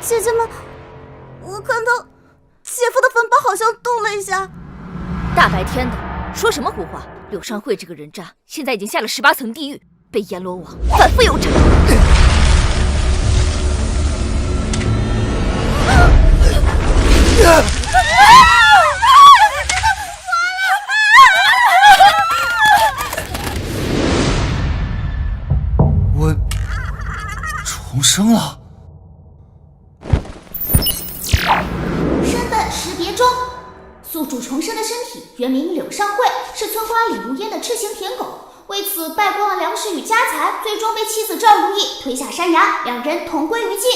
姐姐们，我看到姐夫的坟包好像动了一下。大白天的，说什么胡话！柳尚惠这个人渣，现在已经下了18层地狱，被阎罗王反复纠缠。我重生了。身份识别中，宿主重生的身体原名柳尚惠，是村花李如烟的赤形舔狗。为此败光了粮食与家财，最终被妻子赵如意推下山崖，两人同归于尽。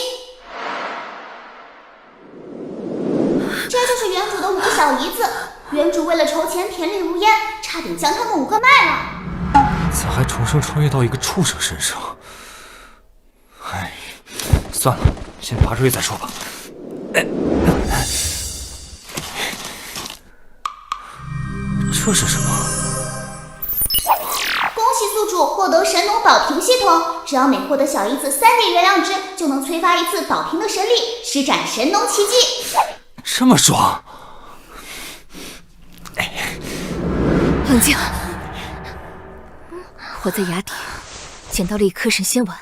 这就是原主的5个小姨子，原主为了筹钱舔李如烟，差点将他们5个卖了。咋还重生穿越到一个畜生身上？哎，算了，先爬出去再说吧。这是什么？恭喜宿主获得神农保平系统，只要每获得小姨子3点原谅值，就能催发一次保平的神力，施展神农奇迹。这么爽！冷静。我在崖底捡到了一颗神仙丸，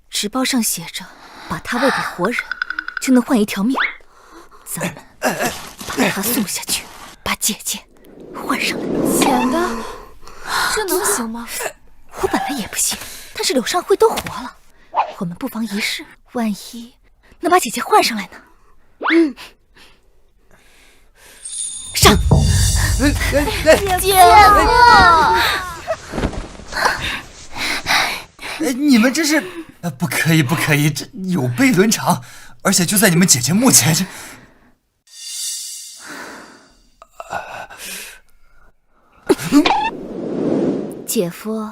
纸包上写着把它喂给活人就能换一条命，咱们把它送下去，把姐姐换上来。捡的，这能行吗？我本来也不信，但是柳尚惠都活了，我们不妨一试，万一能把姐姐换上来呢？上！姐夫！你们这是不可以，不可以，这有悖伦常，而且就在你们姐姐墓前，这姐夫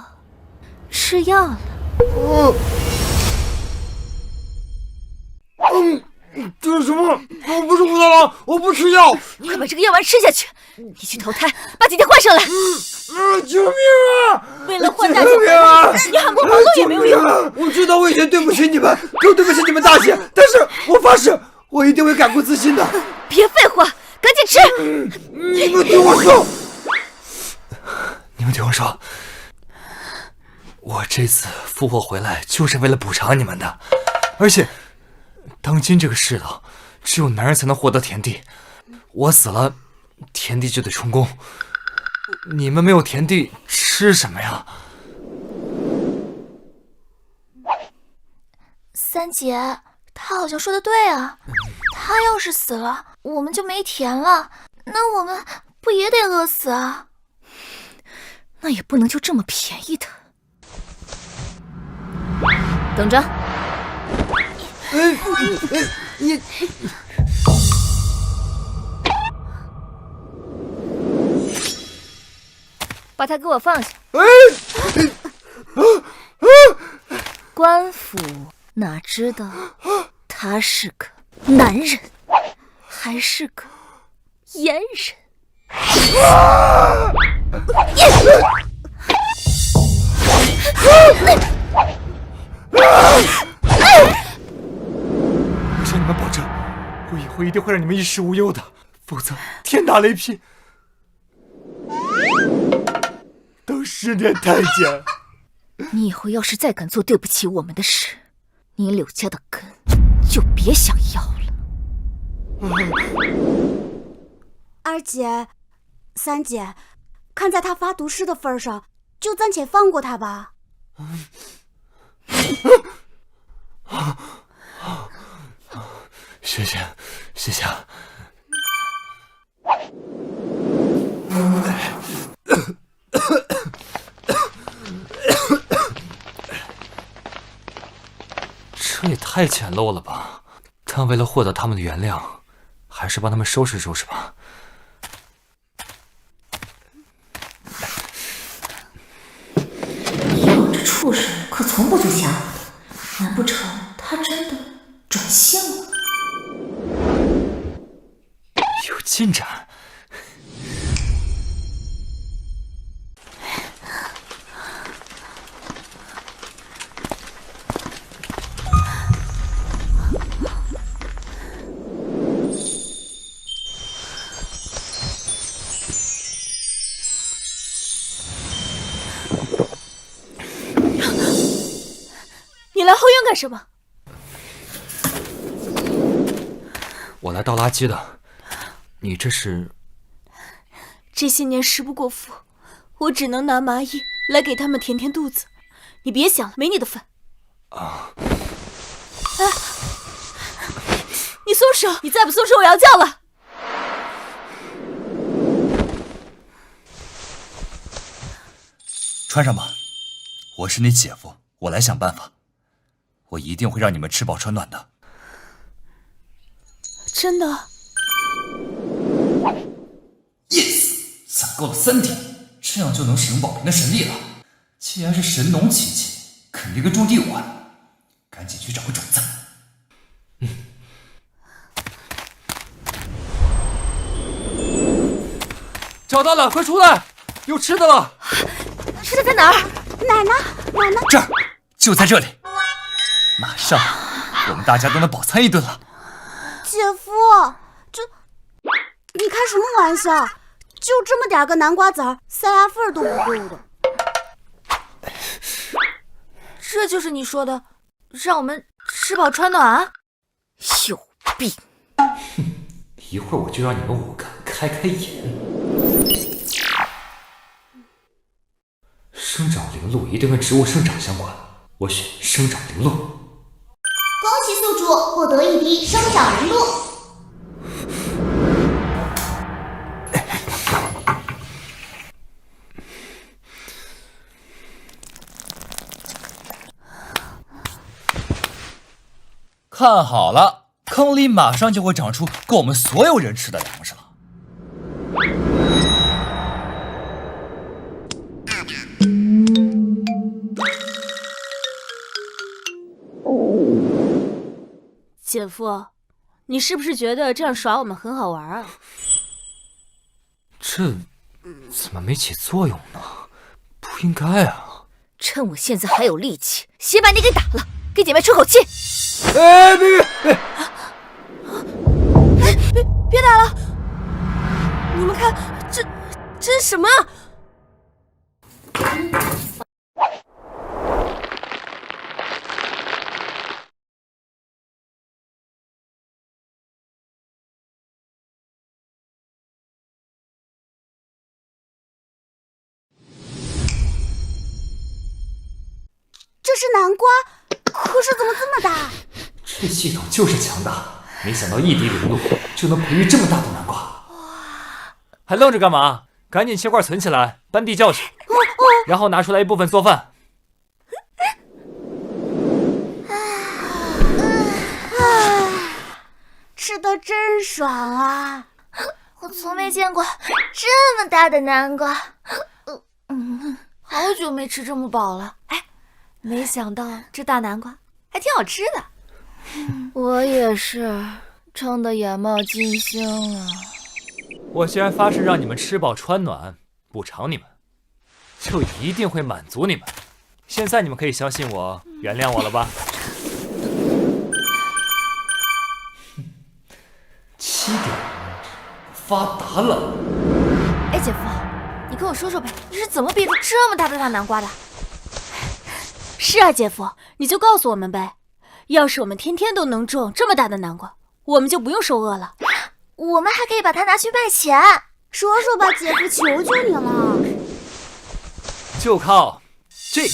吃药了。这是什么？我不是武大郎，我不吃药！快把这个药丸吃下去！你去投胎，把姐姐换上来！救命啊！为了换大姐，你喊破喉咙也没有用。我知道我以前对不起你们，更对不起你们大姐，但是我发誓，我一定会改过自新的。别废话，赶紧吃！你们听我说，你们听我说，我这次复活回来就是为了补偿你们的，而且当今这个世道，只有男人才能获得田地，我死了，田地就得充公。你们没有田地吃什么呀？三姐，她好像说的对啊，她要是死了，我们就没田了，那我们不也得饿死啊？那也不能就这么便宜的。等着。你把他给我放下。官府哪知道他是个男人，还是个阉人。我向你们保证，我以后一定会让你们衣食无忧的，否则天打雷劈。当10年太监。你以后要是再敢做对不起我们的事，你柳家的根就别想要了。二姐、三姐，看在他发毒誓的份上，就暂且放过他吧。谢谢，谢谢。这也太简陋了吧！但为了获得他们的原谅，还是帮他们收拾收拾吧。哟，这畜生可从不就吓我的，难不成他真的转性了？有进展。干什么？我来倒垃圾的。你这是？这些年食不果腹，我只能拿蚂蚁来给他们填填肚子。你别想了，没你的份。啊！哎，你松手！你再不松手，我要叫了。穿上吧，我是你姐夫，我来想办法，我一定会让你们吃饱穿暖的。真的 ？Yes， 攒够了3天，这样就能使用宝瓶的神力了。既然是神农奇迹，肯定跟种地有关，赶紧去找个种子。找到了，快出来，有吃的了。吃的在哪儿？哪儿呢？哪儿呢？这儿，就在这里。马上，我们大家都能饱餐一顿了。姐夫，你开什么玩笑？就这么点个南瓜籽儿，塞牙缝都不够的。这就是你说的，让我们吃饱穿暖？有病！一会儿我就让你们5个开眼。生长灵露一定跟植物生长相关，我选生长灵露。恭喜宿主获得1滴生长灵露。看好了，坑里马上就会长出够我们所有人吃的粮食了。姐夫，你是不是觉得这样耍我们很好玩啊？这怎么没起作用呢？不应该啊！趁我现在还有力气，先把你给打了，给姐妹出口气。哎，别！别打了！你们看，这是什么？这是南瓜，可是怎么这么大？这系统就是强大，没想到1滴灵露就能培育这么大的南瓜。还愣着干嘛？赶紧切块存起来，搬地窖去，然后拿出来一部分做饭。吃得真爽啊！我从没见过这么大的南瓜，好久没吃这么饱了。哎，没想到这大南瓜还挺好吃的。我也是，撑得眼冒金星了。我既然发誓让你们吃饱穿暖，补偿你们，就一定会满足你们。现在你们可以相信我，原谅我了吧？7点，发达了。哎，姐夫，你跟我说说呗，你是怎么憋出这么大的大南瓜的？是啊，姐夫，你就告诉我们呗。要是我们天天都能种这么大的南瓜，我们就不用受饿了。我们还可以把它拿去卖钱。说说吧，姐夫，求求你了。就靠这个。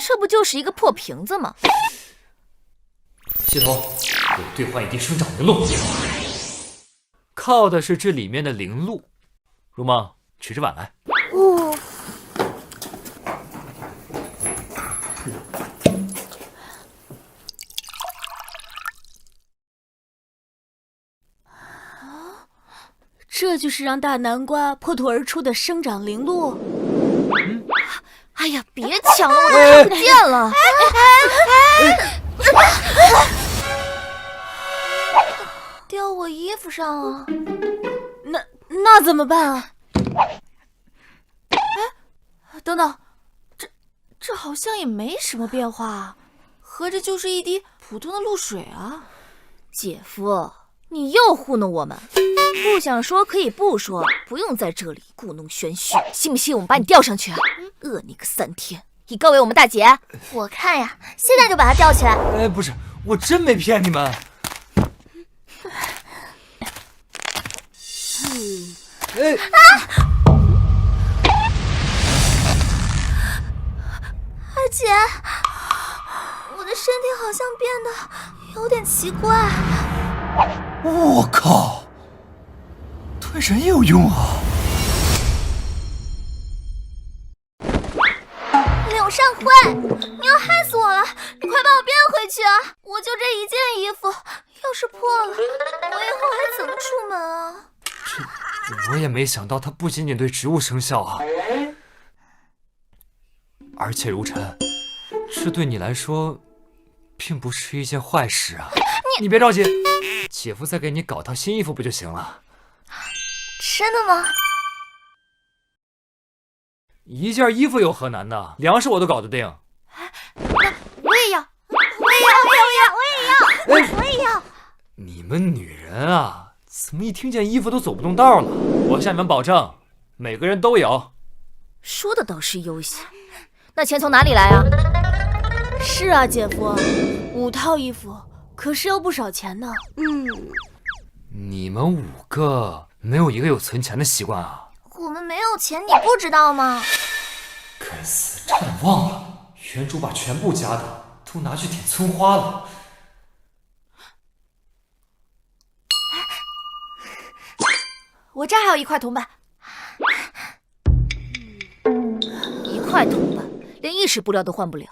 这不就是一个破瓶子吗？系统，给我兑换1滴生长灵露。靠的是这里面的灵露。如梦，取着碗来。哦。这就是让大南瓜破土而出的生长灵露。哎呀，别抢了，我都看不见了。掉我衣服上了。那怎么办啊？哎，等等，这好像也没什么变化啊，合着就是1滴普通的露水啊。姐夫，你又糊弄我们！不想说可以不说，不用在这里故弄玄虚。信不信我们把你吊上去啊？饿你个3天！以告慰我们大姐。我看呀，现在就把他吊起来。哎，不是，我真没骗你们。哎，二姐，我的身体好像变得有点奇怪。我靠，对人也有用啊！柳上惠，你要害死我了！你快把我变回去啊！我就这一件衣服，要是破了，我以后还怎么出门啊？我也没想到它不仅仅对植物生效啊，而且如尘，这对你来说，并不是一件坏事啊。你别着急，姐夫再给你搞套新衣服不就行了？真的吗？一件衣服有何难的？粮食我都搞得定。我也要，我也要。你们女人啊，怎么一听见衣服都走不动道了？我向你们保证，每个人都有。说的倒是悠闲，那钱从哪里来啊？是啊，姐夫，5套衣服可是要不少钱呢。你们5个没有一个有存钱的习惯啊？我们没有钱，你不知道吗？该死，差点忘了，原主把全部家当都拿去舔村花了。我这儿还有1块铜板。1块铜板，连1式布料都换不了。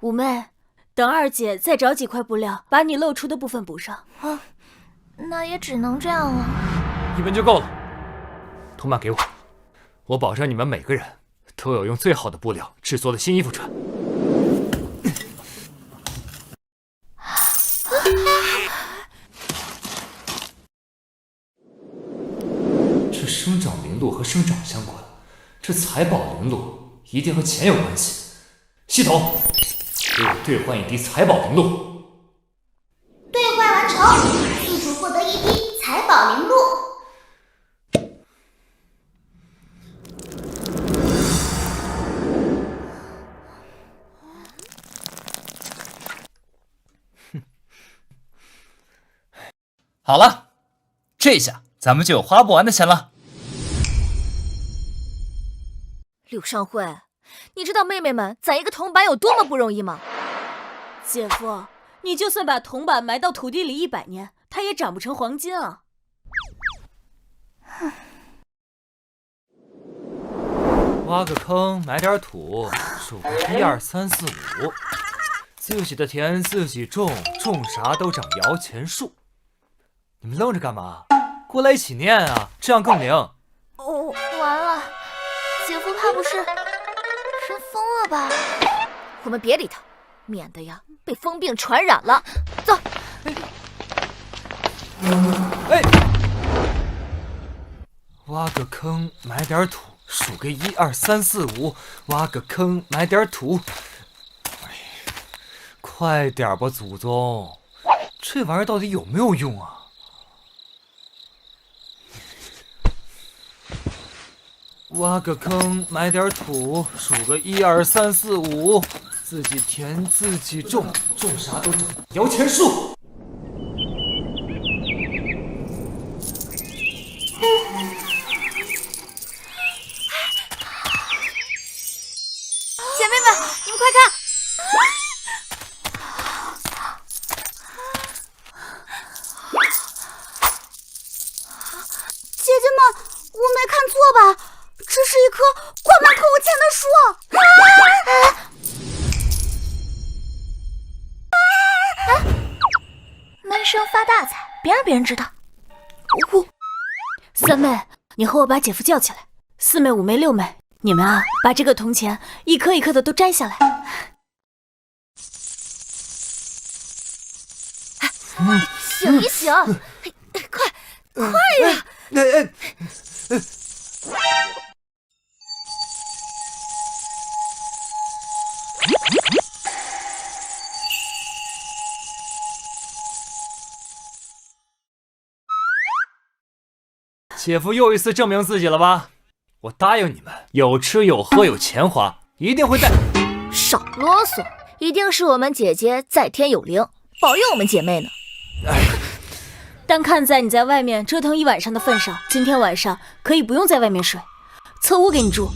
五妹，等二姐再找几块布料，把你露出的部分补上。啊，那也只能这样了。1分就够了，铜板给我，我保证你们每个人都有用最好的布料制作的新衣服穿。这生长灵露和生长相关，这财宝灵露一定和钱有关系。系统，给我兑换1滴财宝灵露。兑换完成，宿主获得1滴财宝灵露。好了，这下咱们就有花不完的钱了。柳上惠，你知道妹妹们攒1个铜板有多么不容易吗？姐夫，你就算把铜板埋到土地里100年，它也长不成黄金啊！挖个坑，埋点土，数个1、2、3、4、5，自己的田自己种，种啥都长摇钱树。你们愣着干嘛？过来一起念啊，这样更灵。哦，完了，姐夫怕不是人疯了吧？我们别理他，免得呀被疯病传染了。走。哎，挖个坑，埋点土，数个1、2、3、4、5，挖个坑，埋点土。哎，快点吧，祖宗，这玩意儿到底有没有用啊？挖个坑，埋点土，数个1、2、3、4、5，自己田自己种，种啥都长摇钱树。姐妹们，你们快看！姐姐们，我没看错吧？这是一棵挂满可恶钱的树！闷声发大财，别让别人知道。三妹，你和我把姐夫叫起来。4妹、5妹、6妹，你们啊，把这个铜钱一颗一颗的都摘下来。醒一醒，快呀！姐夫又一次证明自己了吧？我答应你们，有吃有喝有钱花，一定会带。少啰嗦，一定是我们姐姐在天有灵，保佑我们姐妹呢。但看在你在外面折腾一晚上的份上，今天晚上可以不用在外面睡，侧屋给你住。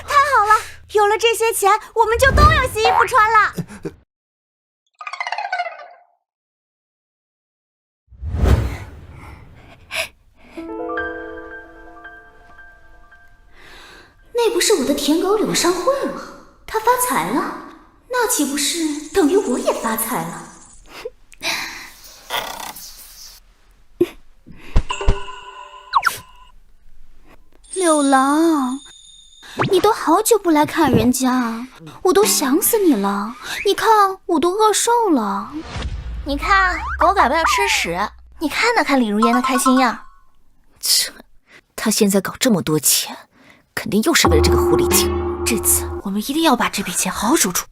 太好了，有了这些钱，我们就都有新衣服穿了。那不是我的舔狗柳上惠吗？她发财了，那岂不是等于我也发财了？柳郎，你都好久不来看人家，我都想死你了。你看，我都饿瘦了。你看，狗改不了吃屎。你看那看李如烟的开心样。她现在搞这么多钱，肯定又是为了这个狐狸精。这次我们一定要把这笔钱好好守住。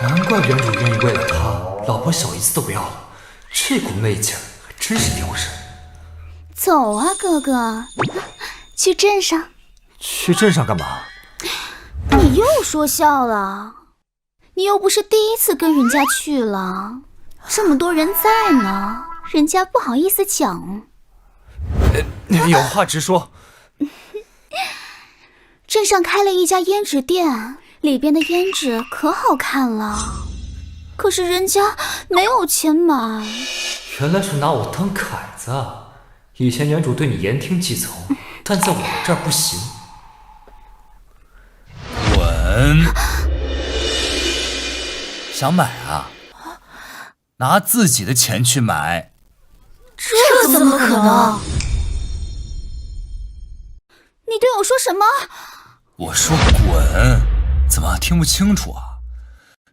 难怪原主愿意为了他，老婆小姨子都不要了，这股媚劲还真是丢人。走啊，哥哥，去镇上。去镇上干嘛？你又说笑了，你又不是第一次跟人家去了，这么多人在呢，人家不好意思讲。有话直说。镇上开了一家胭脂店，里边的胭脂可好看了，可是人家没有钱买。原来是拿我当凯子啊！以前原主对你言听计从，但在我这儿不行。滚！想买啊？拿自己的钱去买。这怎么可能？你对我说什么？我说滚！怎么听不清楚啊？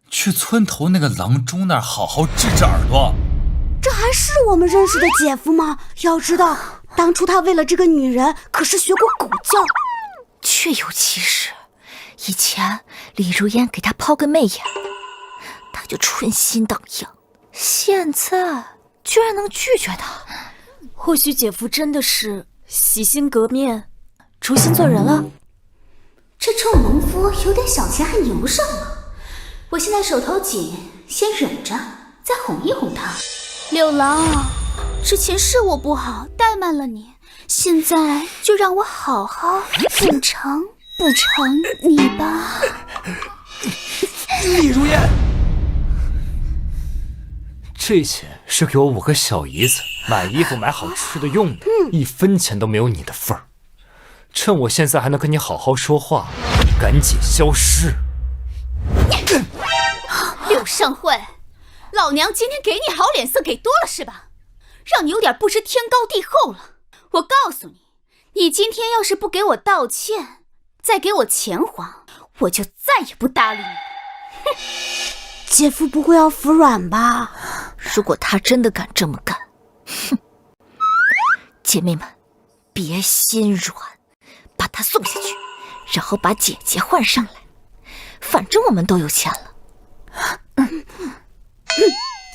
去村头那个郎中那儿好好治治耳朵。这还是我们认识的姐夫吗？要知道，当初他为了这个女人可是学过狗叫。确有其事，以前李如烟给他抛个媚眼，他就春心荡漾，现在居然能拒绝他。或许姐夫真的是洗心革面，重新做人了。这臭农夫有点小钱还牛上了，我现在手头紧，先忍着，再哄一哄他。柳郎，之前是我不好，怠慢了你，现在就让我好好补偿你吧。李如烟，这钱是给我5个小姨子买衣服买好吃的用的，1分钱都没有你的份儿。趁我现在还能跟你好好说话，赶紧消失。柳上惠，老娘今天给你好脸色给多了是吧？让你有点不知天高地厚了。我告诉你，你今天要是不给我道歉，再给我钱花，我就再也不搭理你了。姐夫不会要服软吧？如果他真的敢这么干，哼！姐妹们，别心软，把他送下去，然后把姐姐换上来。反正我们都有钱了。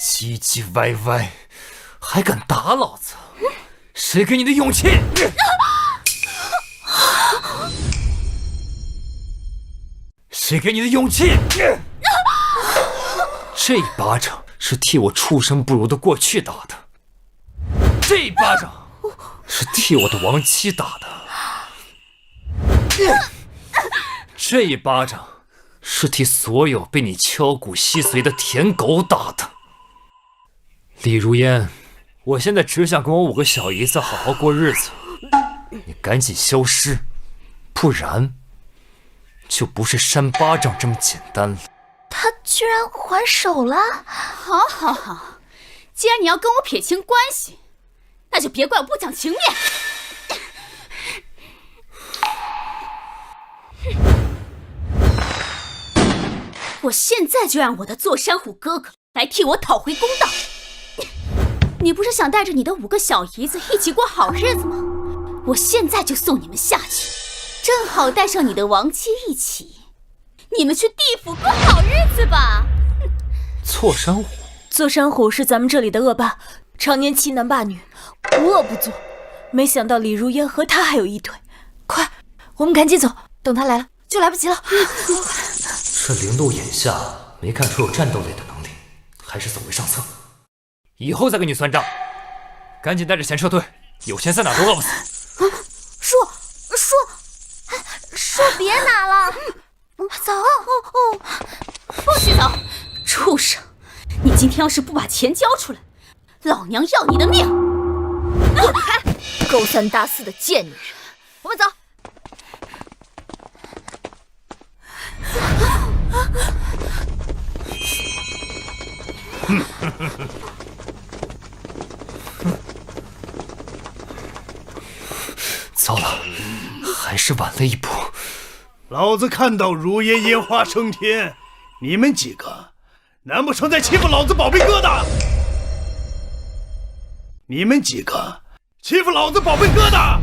唧唧歪歪，还敢打老子？谁给你的勇气？谁给你的勇气？这一巴掌是替我畜生不如的过去打的，这一巴掌是替我的亡妻打的，这一巴掌是替所有被你敲骨吸髓的舔狗打的。李如烟，我现在只想跟我5个小姨子好好过日子，你赶紧消失，不然就不是扇巴掌这么简单了。他居然还手了！好，既然你要跟我撇清关系，那就别怪我不讲情面。我现在就让我的座山虎哥哥来替我讨回公道。你不是想带着你的5个小姨子一起过好日子吗？我现在就送你们下去，正好带上你的亡妻一起，你们去地府过好日子吧。座山虎，做山虎是咱们这里的恶霸，常年欺男霸女，无恶不作。没想到李如烟和他还有一腿。快，我们赶紧走，等他来了就来不及了。这灵鹿眼下没看出有战斗类的能力，还是走为上策。以后再跟你算账，赶紧带着钱撤退，有钱在哪都饿不死。树别拿了，走。不许走！畜生，你今天要是不把钱交出来，老娘要你的命！滚开！勾三搭四的贱女人，我们走。糟了，还是晚了一步。老子看到如烟烟花升天，你们几个难不成在欺负老子宝贝疙瘩？你们几个欺负老子宝贝疙瘩！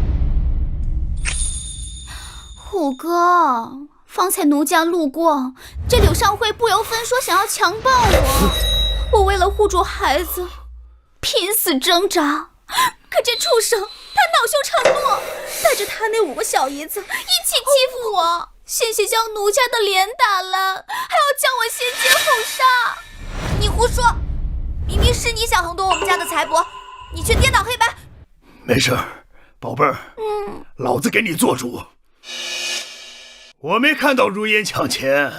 虎哥，方才奴家路过，这柳上惠不由分说想要强暴我，我为了护住孩子，拼死挣扎。可这畜生，他恼羞成怒，带着他那5个小姨子一起欺负我，险些将奴家的脸打烂，还要将我先奸后杀。你胡说，明明是你想横夺我们家的财帛，你却颠倒黑白。没事，宝贝儿，老子给你做主。我没看到如烟抢钱，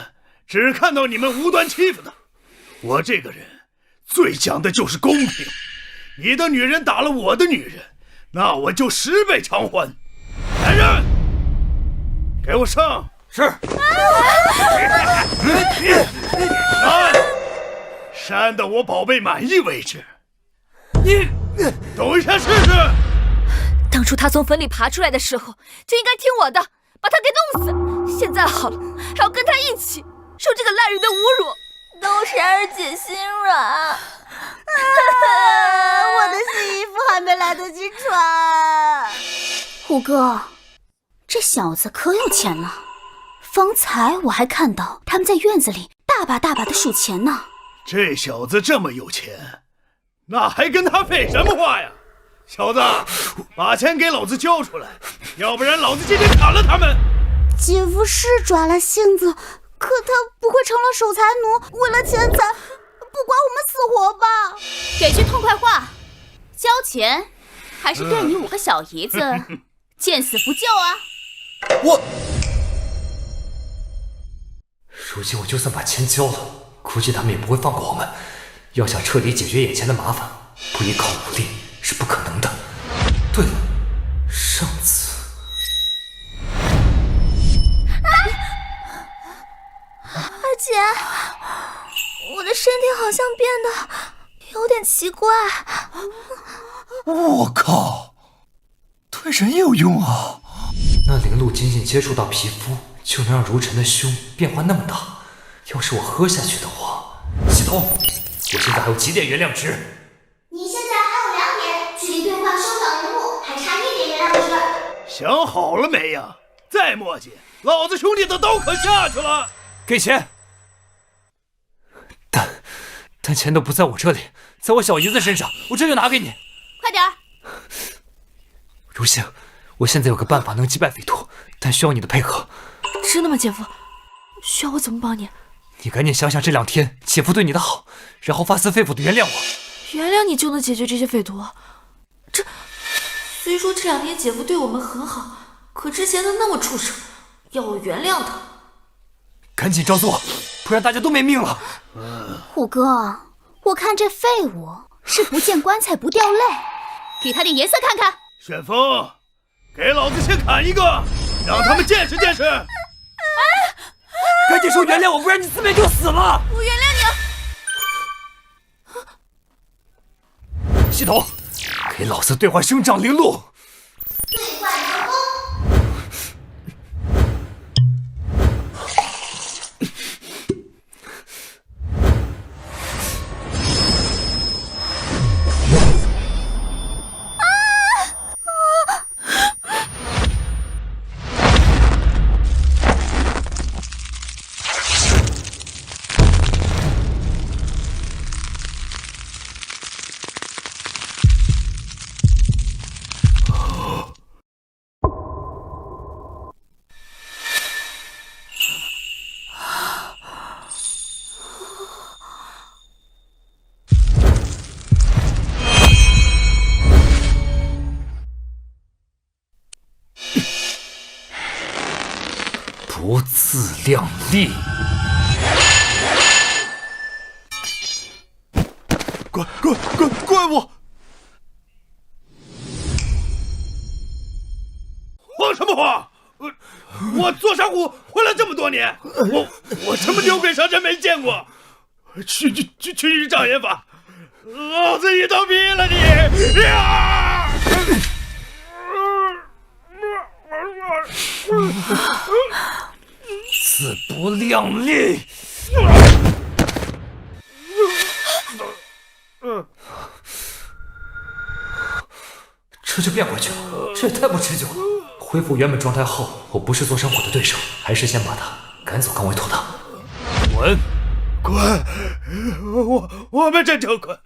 只看到你们无端欺负她。我这个人最讲的就是公平。你的女人打了我的女人，那我就10倍偿还。来人，给我上！是。扇到我宝贝满意为止。你抖一下试试。当初他从坟里爬出来的时候，就应该听我的，把他给弄死。现在好了，还要跟他一起受这个烂人的侮辱。都是二姐心软。我的新衣服还没来得及穿。虎哥，这小子可有钱了。方才我还看到他们在院子里大把大把的数钱呢。这小子这么有钱，那还跟他废什么话呀？小子，把钱给老子交出来，要不然老子今天砍了他们。姐夫是抓了性子，可他不会成了守财奴，为了钱财不管我们死活吧？给句痛快话，交钱还是对你5个小姨子见死不救啊？如今我就算把钱交了，估计他们也不会放过我们。要想彻底解决眼前的麻烦，不依靠武力是不可能的。对了，上次二姐，我的身体好像变得有点奇怪。我靠，对人也有用啊！那灵露仅仅接触到皮肤，就能让如尘的胸变化那么大。要是我喝下去的话，系统，我现在还有几点原谅值？你现在还有2点，距离兑换收缴人物还差1点原谅值。想好了没呀？再磨叽，老子兄弟的刀可下去了。给钱。但钱都不在我这里，在我小姨子身上，我这就拿给你。快点儿！如星，我现在有个办法能击败匪徒，但需要你的配合。真的吗，姐夫？需要我怎么帮你？你赶紧想想这2天姐夫对你的好，然后发自肺腑的原谅我。原谅你就能解决这些匪徒？虽说这2天姐夫对我们很好，可之前他那么畜生，要我原谅他。赶紧照做，不然大家都没命了。虎哥，我看这废物是不见棺材不掉泪，给他点颜色看看。旋风，给老子先砍一个，让他们见识见识。赶紧说原谅我，不然你4倍就死了。我原谅系统，给老子兑换生长灵露。兑换成功。自量力。怪物！慌什么慌？我坐山虎混了这么多年，我什么牛鬼蛇神没见过？去障眼法，老子一头劈了你！呀！自不量力！这就变回去了，这也太不持久了。恢复原本状态后，我不是座山虎的对手，还是先把他赶走更为妥当。滚！我们这就滚！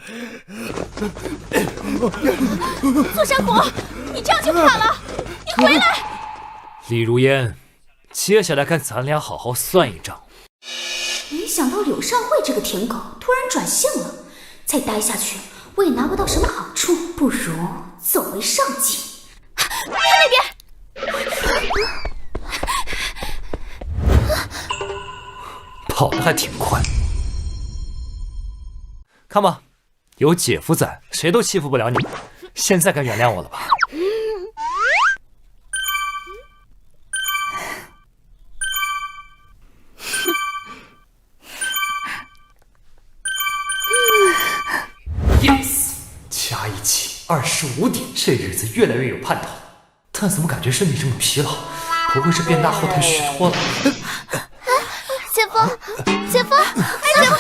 座山虎，你这样就不好了，你回来！李如烟，接下来该咱俩好好算一账。没想到柳上惠这个舔狗突然转性了，再待下去我也拿不到什么好处，不如走为上计。看那边！跑得还挺快。看吧，有姐夫在，谁都欺负不了你们。现在该原谅我了吧？Yes， 加一起25点，这日子越来越有盼头。但怎么感觉身体这么疲劳？不会是变大后太虚脱了？姐夫，姐夫，姐夫！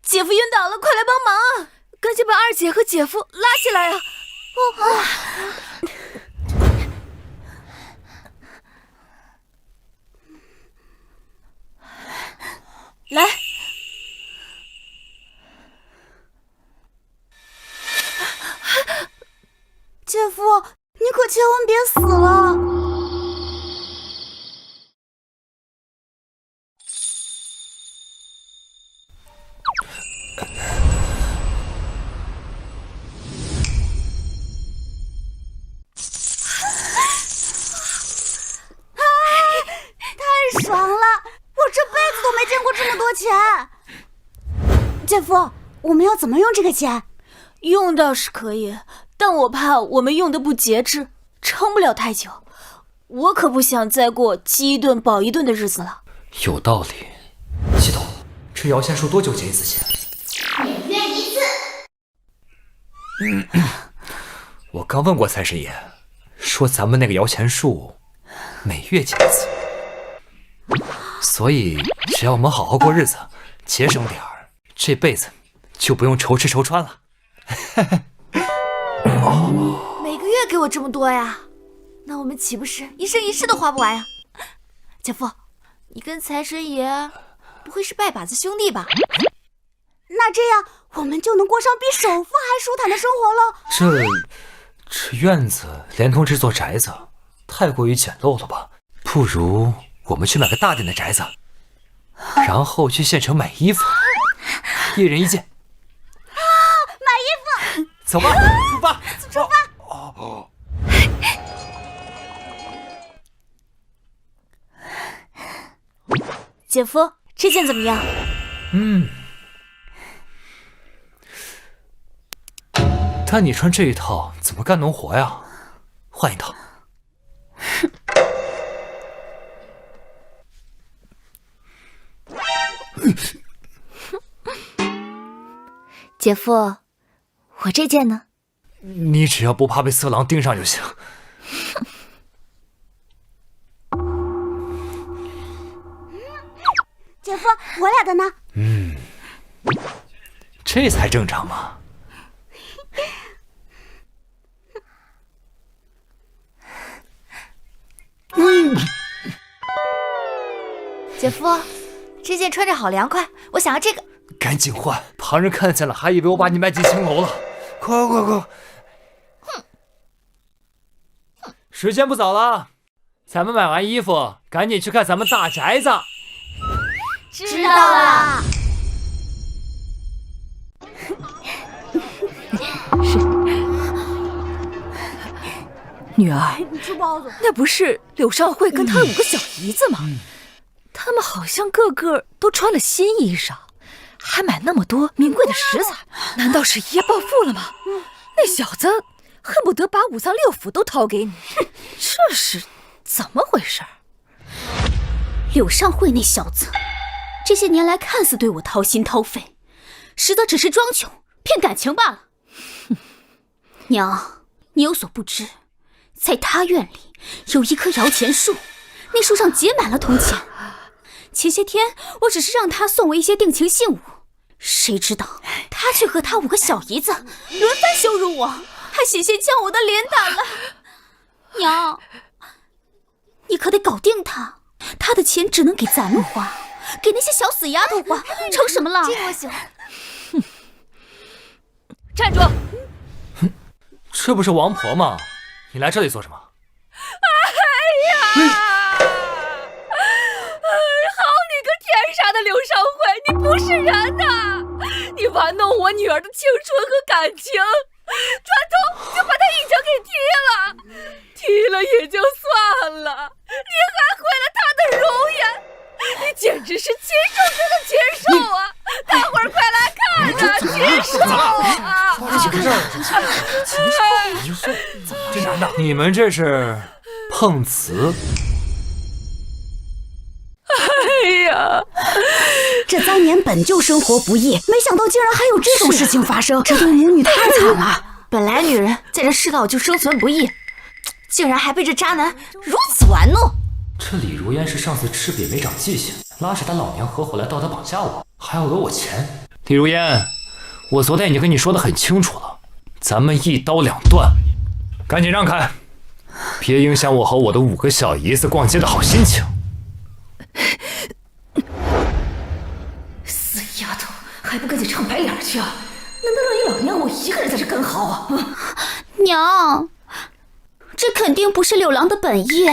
姐夫晕倒了，快来帮忙！赶紧把二姐和姐夫拉起来啊！来，姐夫，你可千万别死了！太爽了！我这辈子都没见过这么多钱。姐夫，我们要怎么用这个钱？用倒是可以，但我怕我们用的不节制，撑不了太久。我可不想再过饥一顿饱一顿的日子了。有道理。系统，这摇钱树多久结一次钱？每月一次。我刚问过财神爷，说咱们那个摇钱树每月结一次，所以只要我们好好过日子，节省点儿，这辈子就不用愁吃愁穿了。每个月给我这么多呀，那我们岂不是一生一世都花不完呀？姐夫，你跟财神爷不会是拜把子兄弟吧？那这样我们就能过上比首富还舒坦的生活了。这院子连同这座宅子太过于简陋了吧？不如我们去买个大点的宅子，然后去县城买衣服，一人一件。买衣服，走吧，出发，出发。姐夫，这件怎么样？但你穿这一套怎么干农活呀？换一套。姐夫，我这件呢？你只要不怕被色狼盯上就行。姐夫，我俩的呢？这才正常嘛。姐夫，这件穿着好凉快，我想要这个。赶紧换，旁人看见了还以为我把你卖进青楼了。快快快！时间不早了，咱们买完衣服，赶紧去看咱们大宅子。知道了。女儿，你吃包子。那不是柳少慧跟她5个小姨子吗？他们好像个个都穿了新衣裳，还买那么多名贵的食材，难道是一夜暴富了吗？那小子恨不得把5脏6腑都掏给你，这是怎么回事？柳尚惠那小子，这些年来看似对我掏心掏肺，实则只是装穷骗感情罢了。娘，你有所不知，在他院里有一棵摇钱树，那树上结满了铜钱。前些天我只是让他送我一些定情信物，谁知道他却和他5个小姨子轮番羞辱我，还险些将我的脸打了。娘，你可得搞定他，他的钱只能给咱们花，给那些小死丫头花，成什么了？这个我喜欢。站住！这不是王婆吗？你来这里做什么？哎呀！天杀的柳少慧，你不是人呐！你玩弄我女儿的青春和感情，转头就把她一脚给踢了，踢了也就算了，你还毁了她的容颜，你简直是禽兽中的禽兽啊！大伙儿快来看呐，禽兽啊！禽兽？这男的，你们这是碰瓷？哎呀，这3年本就生活不易，没想到竟然还有这种事情发生，这对母女太惨了。本来女人在这世道就生存不易，竟然还被这渣男如此玩弄。这李如烟是上次吃瘪没长记性，拉着他老娘合伙来道德绑架我，还要讹我钱。李如烟，我昨天已经跟你说得很清楚了，咱们一刀两断，赶紧让开，别影响我和我的5个小姨子逛街的好心情。死丫头，还不赶紧唱白脸去啊！难道让你老娘我一个人在这干嚎啊？娘，这肯定不是柳郎的本意。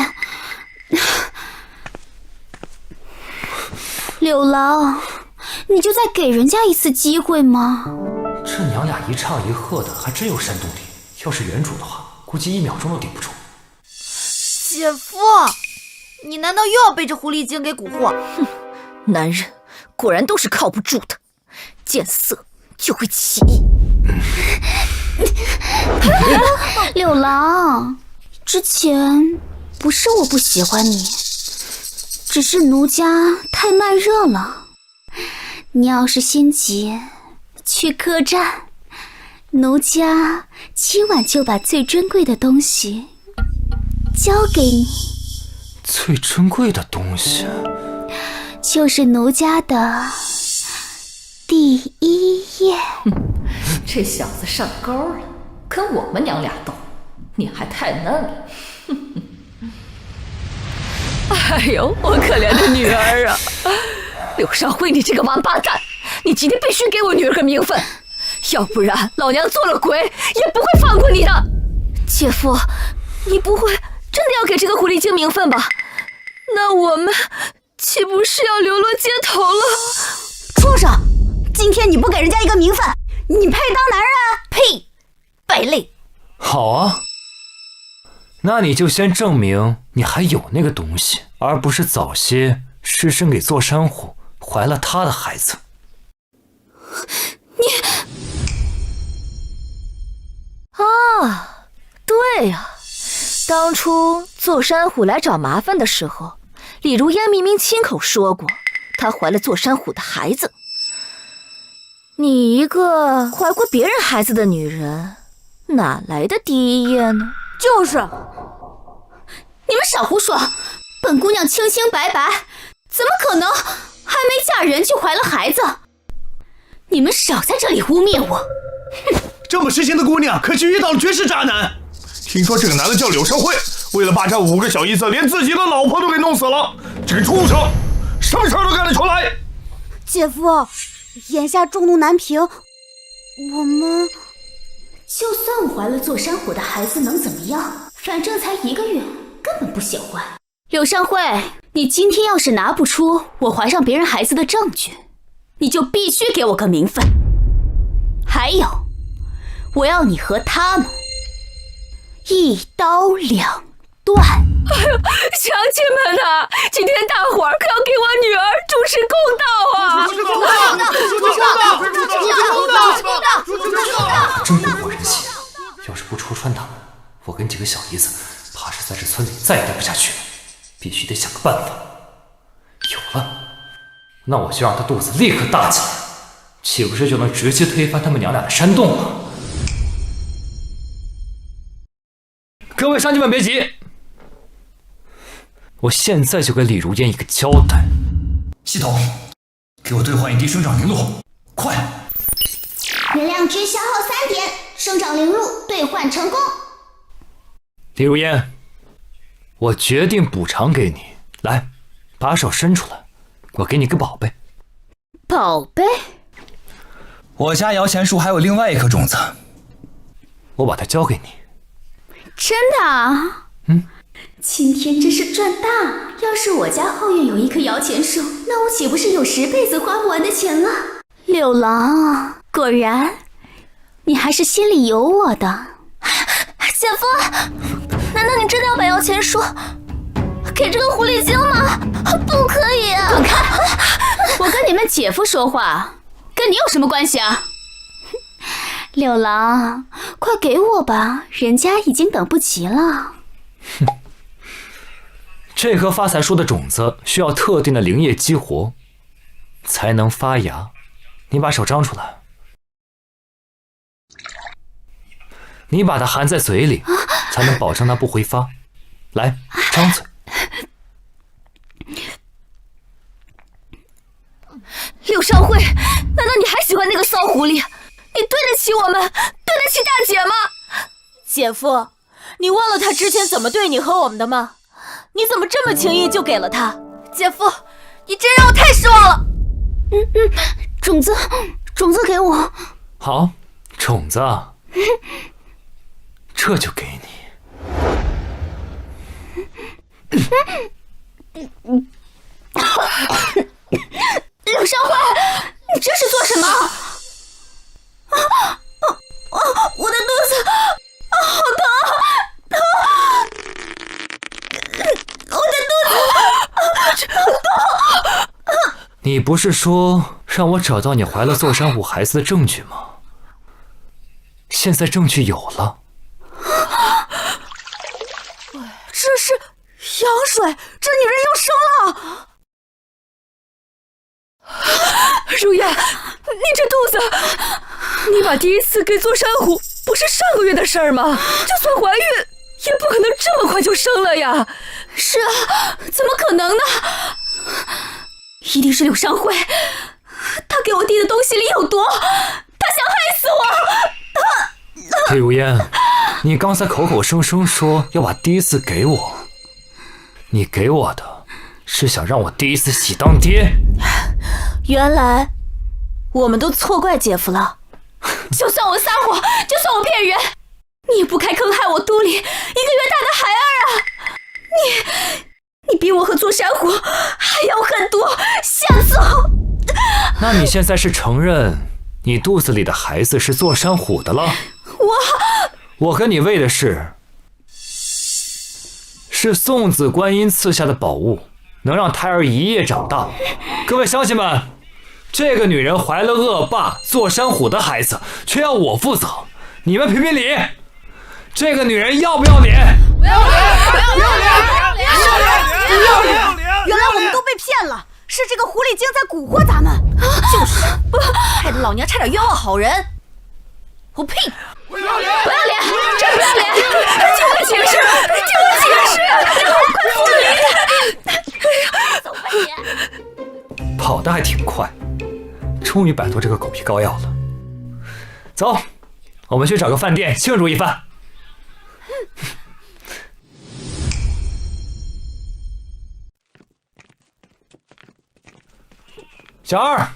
柳郎，你就再给人家一次机会嘛。这娘俩一唱一和的，还真有煽动力。要是原主的话，估计1秒钟都顶不住。姐夫，你难道又要被这狐狸精给蛊惑？男人果然都是靠不住的，见色就会起意。柳郎，之前不是我不喜欢你，只是奴家太慢热了。你要是心急，去客栈，奴家今晚就把最珍贵的东西交给你。最珍贵的东西就是奴家的第1页。这小子上钩了，跟我们娘俩斗，你还太嫩了。哎呦，我可怜的女儿啊！柳少辉，你这个王八蛋，你今天必须给我女儿个名分，要不然老娘做了鬼也不会放过你的。姐夫，你不会真的要给这个狐狸精名分吧？那我们岂不是要流落街头了？畜生！今天你不给人家一个名分，你配当男人？呸！败类！好啊，那你就先证明你还有那个东西，而不是早些失身给座山虎，怀了他的孩子。啊，对呀，当初座山虎来找麻烦的时候，李如烟明明亲口说过，她怀了座山虎的孩子。你一个怀过别人孩子的女人，哪来的第1页呢？就是，你们少胡说！本姑娘清清白白，怎么可能还没嫁人就怀了孩子？你们少在这里污蔑我！哼，这么痴情的姑娘，可是遇到了绝世渣男。听说这个男的叫柳少慧，为了霸占5个小姨子，连自己的老婆都给弄死了。这个畜生，什么事儿都干得出来。姐夫，眼下众怒难平，我们就算我怀了座山虎的孩子能怎么样？反正才1个月，根本不显怀。柳尚慧，你今天要是拿不出我怀上别人孩子的证据，你就必须给我个名分。还有，我要你和他们一刀两断。乡亲们呐，今天大伙儿可要给我女儿主持公道啊！真不过人心，要是不戳穿他们，我跟几个小姨子怕是在这村里再也待不下去了，必须得想个办法。有了，那我就让他肚子立刻大起来，岂不是就能直接推翻他们娘俩的山洞了？各位乡亲们别急，我现在就给李如烟一个交代。系统，给我兑换一滴生长灵露，快！能量值消耗3点，生长灵露兑换成功。李如烟，我决定补偿给你，来，把手伸出来，我给你个宝贝。宝贝？我家摇钱树还有另外一颗种子，我把它交给你。真的啊？今天真是赚大了！要是我家后院有一棵摇钱树，那我岂不是有10辈子花不完的钱了？柳郎，果然，你还是心里有我的。姐夫，难道你真的要把摇钱树给这个狐狸精吗？不可以啊！滚开！我跟你们姐夫说话，跟你有什么关系啊？柳郎，快给我吧，人家已经等不及了。这棵发财树的种子需要特定的灵液激活，才能发芽。你把手张出来，你把它含在嘴里，才能保证它不挥发。来，张嘴。柳少慧，难道你还喜欢那个骚狐狸？你对得起我们，对得起大姐吗？姐夫，你忘了他之前怎么对你和我们的吗？你怎么这么轻易就给了他？姐夫，你真让我太失望了。种子给我。好，种子啊，这就给你。柳少慧，你这是做什么？我的肚子好疼，我的肚子痛。你不是说让我找到你怀了座山虎孩子的证据吗？现在证据有了。这是羊水，这女人又生了。如烟，你这肚子，你把第一次给座山虎不是上个月的事儿吗？就算怀孕，也不可能这么快就生了呀。是啊，怎么可能呢？一定是柳商会，他给我递的东西里有毒，他想害死我。李如烟，你刚才口口声声说要把第一次给我，你给我的是想让我第一次喜当爹。原来我们都错怪姐夫了。就算我撒谎，就算我骗人，你也不该坑害我肚里1个月大的孩儿啊！你比我和座山虎还要狠毒下作。那你现在是承认你肚子里的孩子是座山虎的了？我跟你为的是送子观音赐下的宝物，能让胎儿一夜长大。各位乡亲们，这个女人怀了恶霸座山虎的孩子，却要我负责，你们评评理，这个女人要不要脸？不要脸！原来我们都被骗了，是这个狐狸精在蛊惑咱们。就是，害得老娘差点冤枉好人。我呸！不要脸！真不要脸！听我解释！走快点！跑得还挺快，终于摆脱这个狗皮膏药了。走，我们去找个饭店庆祝一番。小二，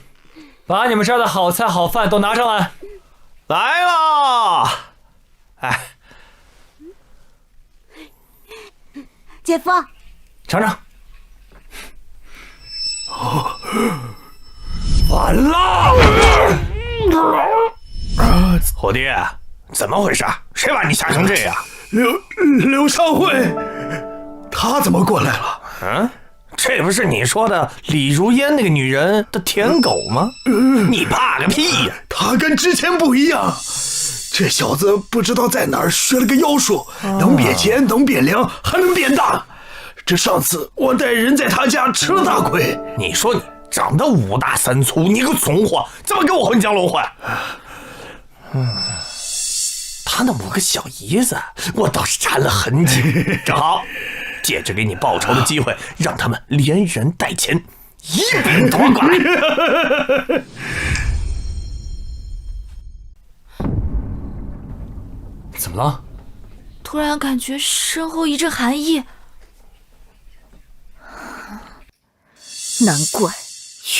把你们这儿的好菜好饭都拿上来。来啦！哎，姐夫，尝尝。完了！虎弟，怎么回事？谁把你吓成这样？柳上惠，她怎么过来了？嗯，这不是你说的李如烟那个女人的舔狗吗？你怕个屁呀！她跟之前不一样，这小子不知道在哪儿学了个妖术，能变钱，能变粮，还能变大。这上次我带人在他家吃了大亏。你说你长得5大3粗，你个怂货，怎么跟我混江龙混？他那5个小姨子，我倒是缠了很紧。正好，借着给你报仇的机会，让他们连人带钱一并夺过来。怎么了？突然感觉身后一阵寒意。难怪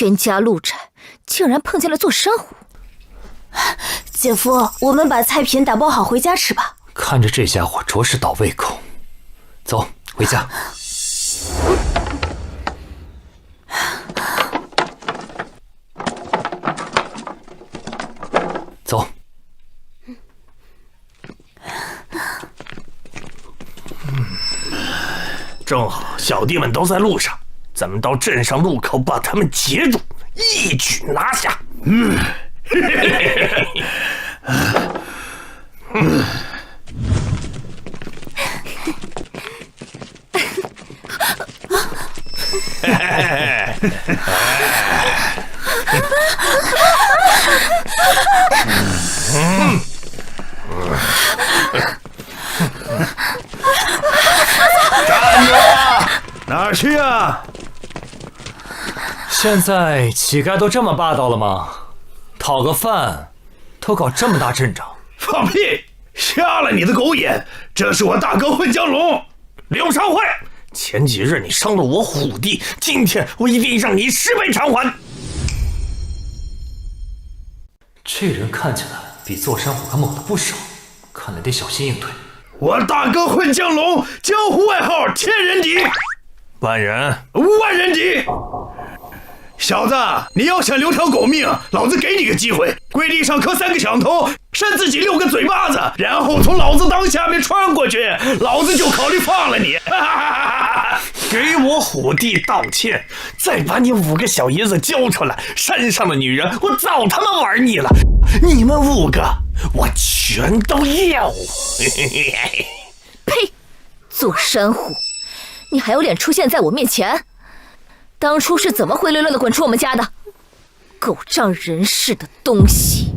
冤家路窄，竟然碰见了座山虎。姐夫，我们把菜品打包好回家吃吧。看着这家伙着实倒胃口。走，回家。走。正好小弟们都在路上，咱们到镇上路口把他们截住，一举拿下。站住！哪儿去啊？现在乞丐都这么霸道了吗？讨个饭都搞这么大阵仗？放屁！瞎了你的狗眼！这是我大哥混江龙。柳上惠，前几日你伤了我虎弟，今天我一定让你10倍偿还。这人看起来比座山虎可猛了不少，看来得小心应对。我大哥混江龙，江湖外号千人敌，万人敌。小子，你要想留条狗命，老子给你个机会，跪地上磕3个响头，扇自己6个嘴巴子，然后从老子裆下面穿过去，老子就考虑放了你。给我虎弟道歉，再把你5个小姨子交出来，山上的女人我早他妈玩腻了，你们5个我全都要。呸！座山虎，你还有脸出现在我面前？当初是怎么灰溜溜的滚出我们家的？狗仗人势的东西！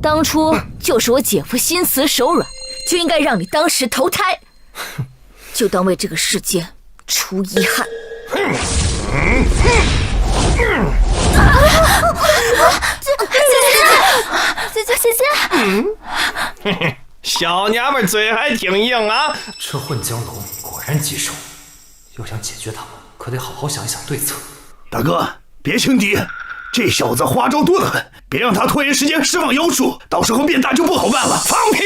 当初就是我姐夫心慈手软，就应该让你当时投胎，就当为这个世界除遗憾。姐，小娘们嘴还挺硬啊！这混江龙果然棘手，要想解决他们，可得好好想一想对策。大哥，别轻敌，这小子花招多得很，别让他拖延时间释放妖术，到时候变大就不好办了。放屁！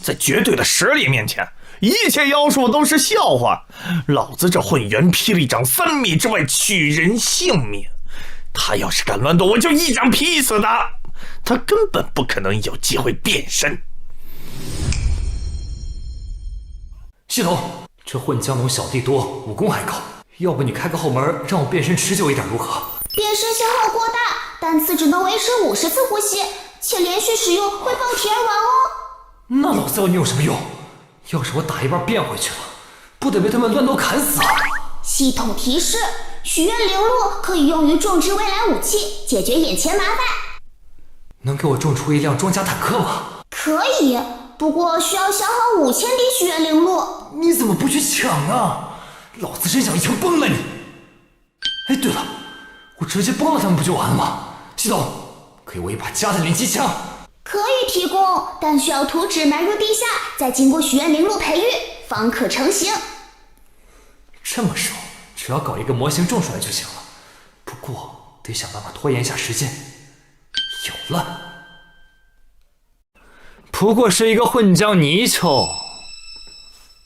在绝对的实力面前，一切妖术都是笑话。老子这混元霹雳掌3米之外取人性命，他要是敢乱动，我就一掌劈死他。他根本不可能有机会变身。系统，这混江龙小弟多，武功还高，要不你开个后门，让我变身持久一点如何？变身消耗过大，单次只能维持50次呼吸，且连续使用会爆体而亡哦。那老子要你有什么用？要是我打一半变回去了，不得被他们乱刀砍死啊！系统提示：许愿灵鹿可以用于种植未来武器，解决眼前麻烦。能给我种出一辆装甲坦克吗？可以，不过需要消耗5000滴许愿灵鹿。你怎么不去抢啊？老子真想一枪崩了你！哎，对了，我直接崩了他们不就完了吗？系统，给我一把加特林机枪。可以提供，但需要图纸埋入地下，再经过许愿灵鹿培育，方可成型。这么熟，只要搞一个模型种出来就行了。不过得想办法拖延一下时间。有了，不过是一个混江泥鳅，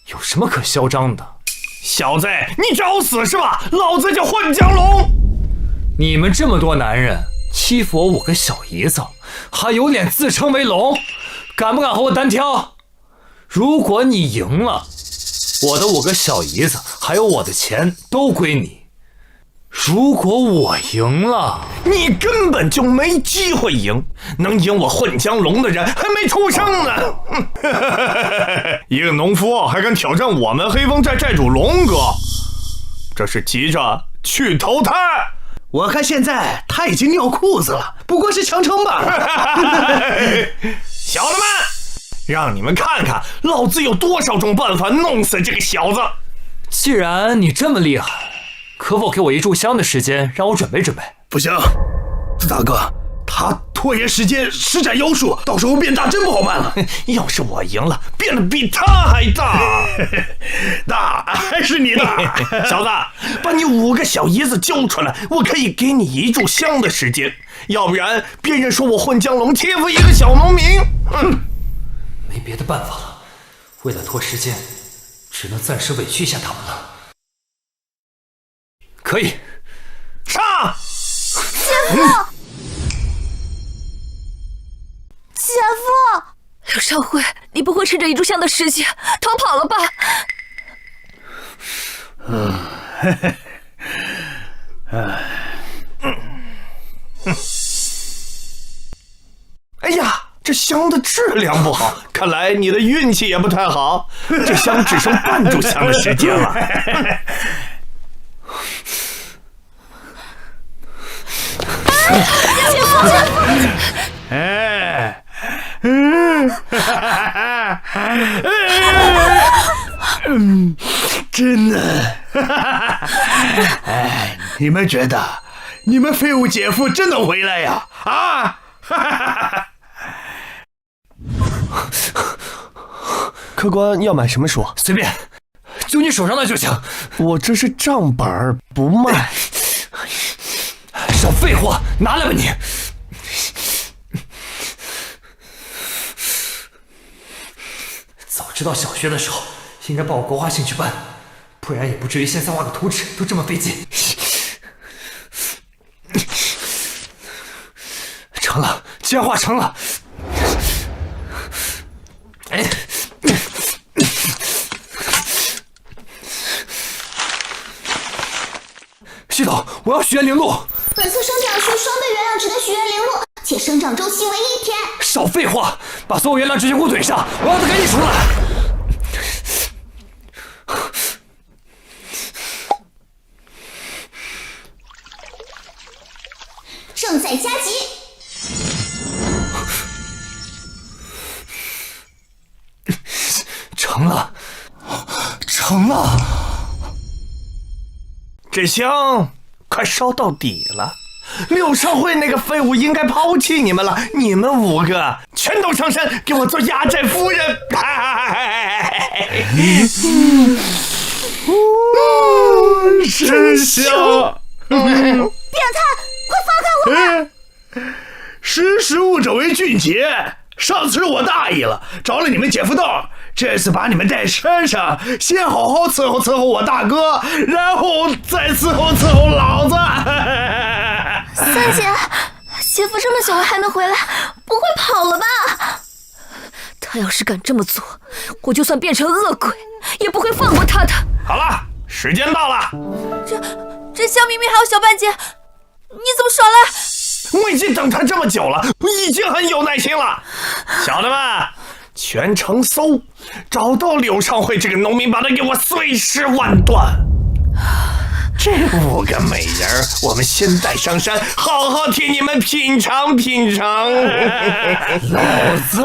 有什么可嚣张的？小子，你找死是吧？老子叫混江龙！你们这么多男人欺负我5个小姨子，还有脸自称为龙？敢不敢和我单挑？如果你赢了，我的5个小姨子还有我的钱都归你。如果我赢了，你根本就没机会赢，能赢我混江龙的人还没出生呢。一个农夫还敢挑战我们黑风寨寨主龙哥，这是急着去投胎。我看现在他已经尿裤子了，不过是强撑罢了。小子们，让你们看看老子有多少种办法弄死这个小子。既然你这么厉害，可否给我1炷香的时间，让我准备准备？不行，这大哥他拖延时间施展妖术，到时候变大真不好办了。要是我赢了，变得比他还大。大还是你大？小子，把你5个小姨子揪出来，我可以给你1炷香的时间，要不然别人说我混江龙欺负一个小农民。没别的办法了，为了拖时间，只能暂时委屈一下他们了。可以，上！姐夫，柳少辉，你不会趁着1炷香的时间逃跑了吧？哎呀，这香的质量不好，看来你的运气也不太好。这香只剩半炷香的时间了。真的。哎，你们觉得你们废物姐夫真能回来呀？啊！客官要买什么书？随便，就你手上的就行。我这是账本，不卖。少废话，拿来吧你！早知道小学的时候应该报我国画兴趣班，不然也不至于现在画个图纸都这么费劲。成了，既然画成了，哎，系统，我要许愿灵露。本次生长需双倍原量值的许愿灵露，且生长周期为1天。少废话，把所有原料直接给我怼上，我要它赶紧出来。正在加急。成了，成了！这香快烧到底了。柳少辉那个废物应该抛弃你们了，你们5个全都上山给我做压寨夫人！真香！变态，快放开我们！识时务者为俊杰。上次我大意了，着了你们姐夫道，这次把你们带山上，先好好伺候伺候我大哥，然后再伺候老子。三姐，姐夫这么久了还没回来，不会跑了吧？他要是敢这么做，我就算变成恶鬼，也不会放过他的。好了，时间到了。这香明明还有小半截，你怎么耍赖？我已经等他这么久了，我已经很有耐心了。小的们，全城搜，找到柳少辉这个农民，把他给我碎尸万段。这5个美人儿，我们先带上山，好好替你们品尝品尝。老子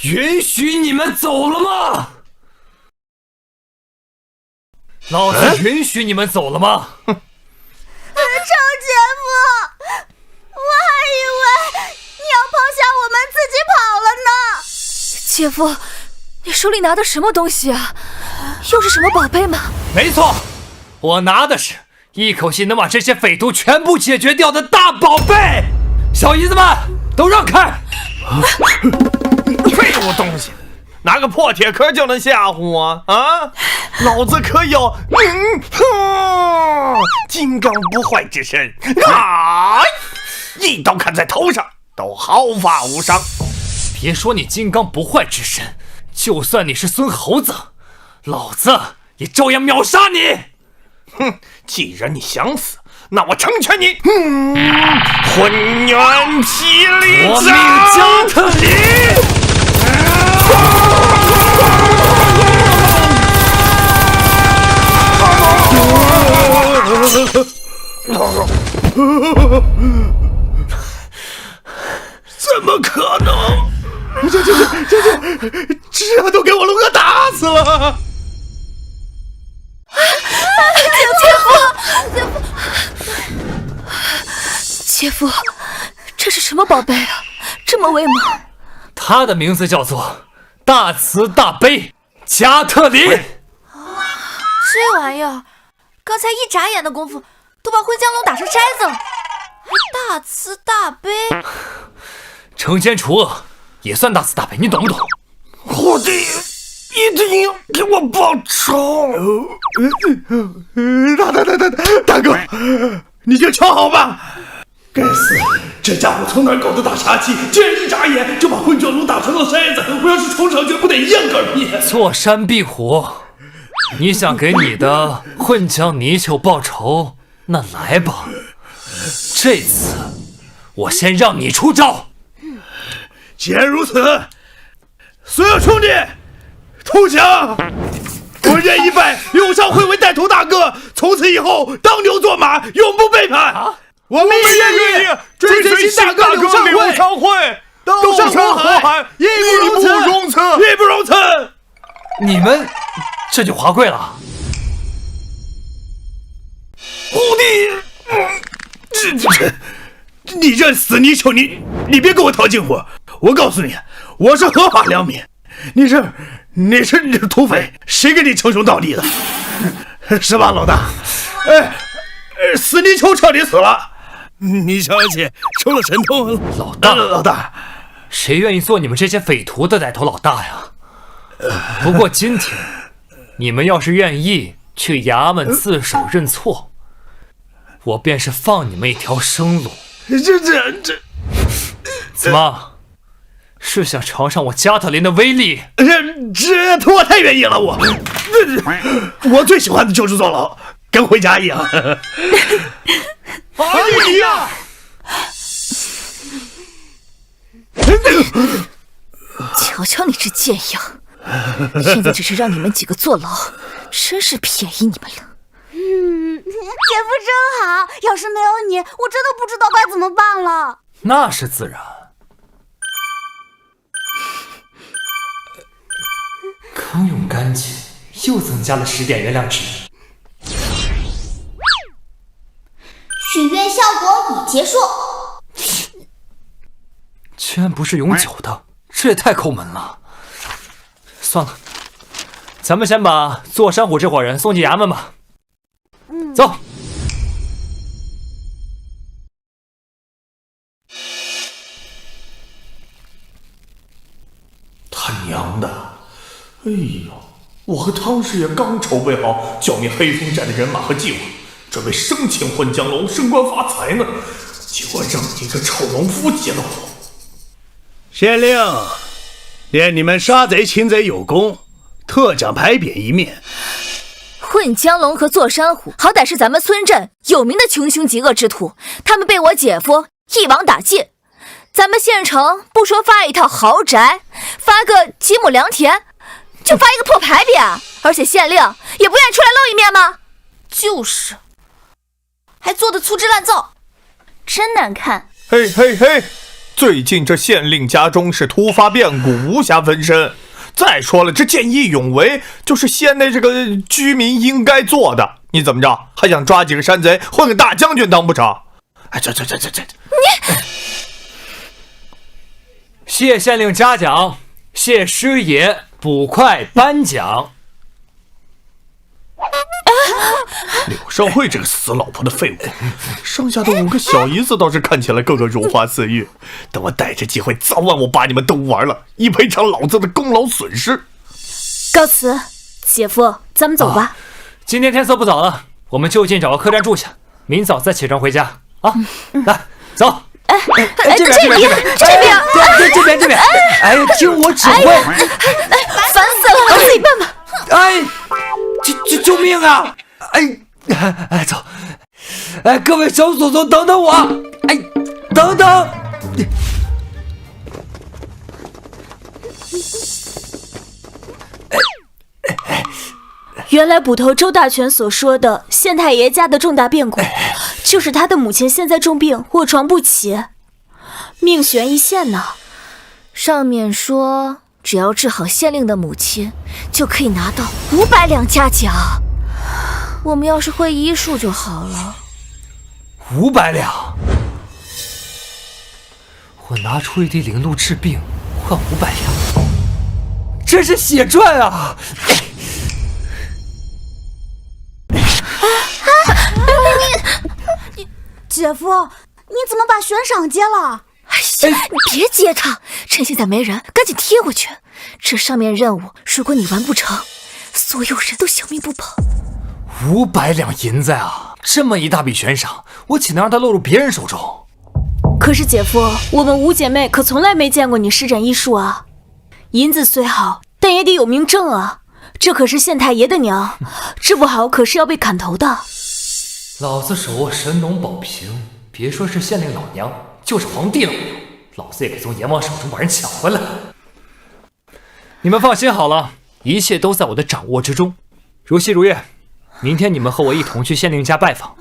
允许你们走了吗？老子允许你们走了吗？臭姐夫，我还以为你要抛下我们自己跑了呢。姐夫，你手里拿的什么东西啊？又是什么宝贝吗？没错，我拿的是一口气能把这些匪徒全部解决掉的大宝贝。小姨子们都让开！废物东西，拿个破铁壳就能吓唬我啊！老子可有金刚不坏之身啊！一刀砍在头上，都毫发无伤。别说你金刚不坏之身，就算你是孙猴子，老子也照样秒杀你！哼，既然你想死，那我成全你！混元霹雳夺命掌！加特林！怎么可能？这都给我龙哥打死了！姐夫，这是什么宝贝啊？这么威猛！他的名字叫做大慈大悲加特林。这玩意儿，刚才一眨眼的功夫，都把混江龙打成筛子了，还大慈大悲。惩奸除恶也算大慈大悲，你懂不懂？虎弟一定要给我报仇！大哥，你就瞧好吧！该死，这家伙从哪搞的大杀器，竟然一眨眼就把混江龙打成了筛子！我要是冲上去，不得一样嗝屁！坐山壁虎，你想给你的混江泥鳅报仇，那来吧。这次我先让你出招。既然如此，所有兄弟投降！我愿意拜柳上惠为带头大哥，从此以后当牛做马，永不背叛。我们也愿意追随新大哥柳上惠，斗山火海，义不容辞，义不容辞。你们这就华贵了。虎弟，你这死泥鳅，你别给我套近乎！我告诉你，我是合法良民，你是土匪，谁跟你称兄道弟的？是吧，老大？死泥鳅彻底死了，你瞧起成了神通了。老大，谁愿意做你们这些匪徒的带头老大呀？不过今天，你们要是愿意去衙门自首认错，我便是放你们一条生路。这，怎么？是想尝尝我加特林的威力？这我太愿意了，我最喜欢的就是坐牢，跟回家一样。阿丽呀！瞧瞧你这贱样，现在只是让你们几个坐牢，真是便宜你们了。姐夫真好，要是没有你，我真的不知道该怎么办了。那是自然。刚用干净，又增加了10点原谅值。许愿效果已结束。居然不是永久的，这也太抠门了。算了，咱们先把座山虎这伙人送进衙门吧。走。他娘的！哎呦，我和汤师爷刚筹备好剿灭黑风寨的人马和计划，准备生擒混江龙，升官发财呢，结果让你个臭农夫劫了我。县令，念你们杀贼擒贼有功，特奖牌匾一面。混江龙和座山虎好歹是咱们村镇有名的穷凶极恶之徒，他们被我姐夫一网打尽。咱们县城不说发一套豪宅，发个几亩良田，就发一个破牌匾，而且县令也不愿意出来露一面吗？就是，还做的粗制滥造，真难看。嘿，最近这县令家中是突发变故，无暇分身。再说了，这见义勇为就是县内这个居民应该做的。你怎么着，还想抓几个山贼混个大将军当不成？哎，这，你谢县令嘉奖，谢师爷捕快颁奖。柳少惠这个死老婆的废物，剩下的5个小姨子倒是看起来个个如花似玉。等我逮着机会，早晚我把你们都玩了，以赔偿老子的功劳损失。告辞，姐夫，咱们走吧。今天天色不早了，我们就近找个客栈住下，明早再启程回家啊。来，走。这边！哎，听我指挥！烦死了，我自己办吧。哎，救命啊！哎，走！哎，各位小祖宗，等等我！哎，等等！原来捕头周大全所说的县太爷家的重大变故，就是他的母亲现在重病，卧床不起，命悬一线呢。上面说，只要治好县令的母亲，就可以拿到500两嘉奖。我们要是会医术就好了。500两，我拿出一滴灵露治病，换500两，这是血赚啊！姐夫，你怎么把悬赏接了？你别接他，趁现在没人，赶紧贴过去。这上面任务，如果你完不成，所有人都小命不保。500两银子啊！这么一大笔悬赏，我岂能让它落入别人手中？可是姐夫，我们5姐妹可从来没见过你施展医术啊！银子虽好，但也得有明证啊！这可是县太爷的娘，治不好可是要被砍头的。老子手握神农宝瓶，别说是县令老娘，就是皇帝老娘，老子也可以从阎王手中把人抢回来。你们放心好了，一切都在我的掌握之中。如曦如月，明天你们和我一同去县令家拜访。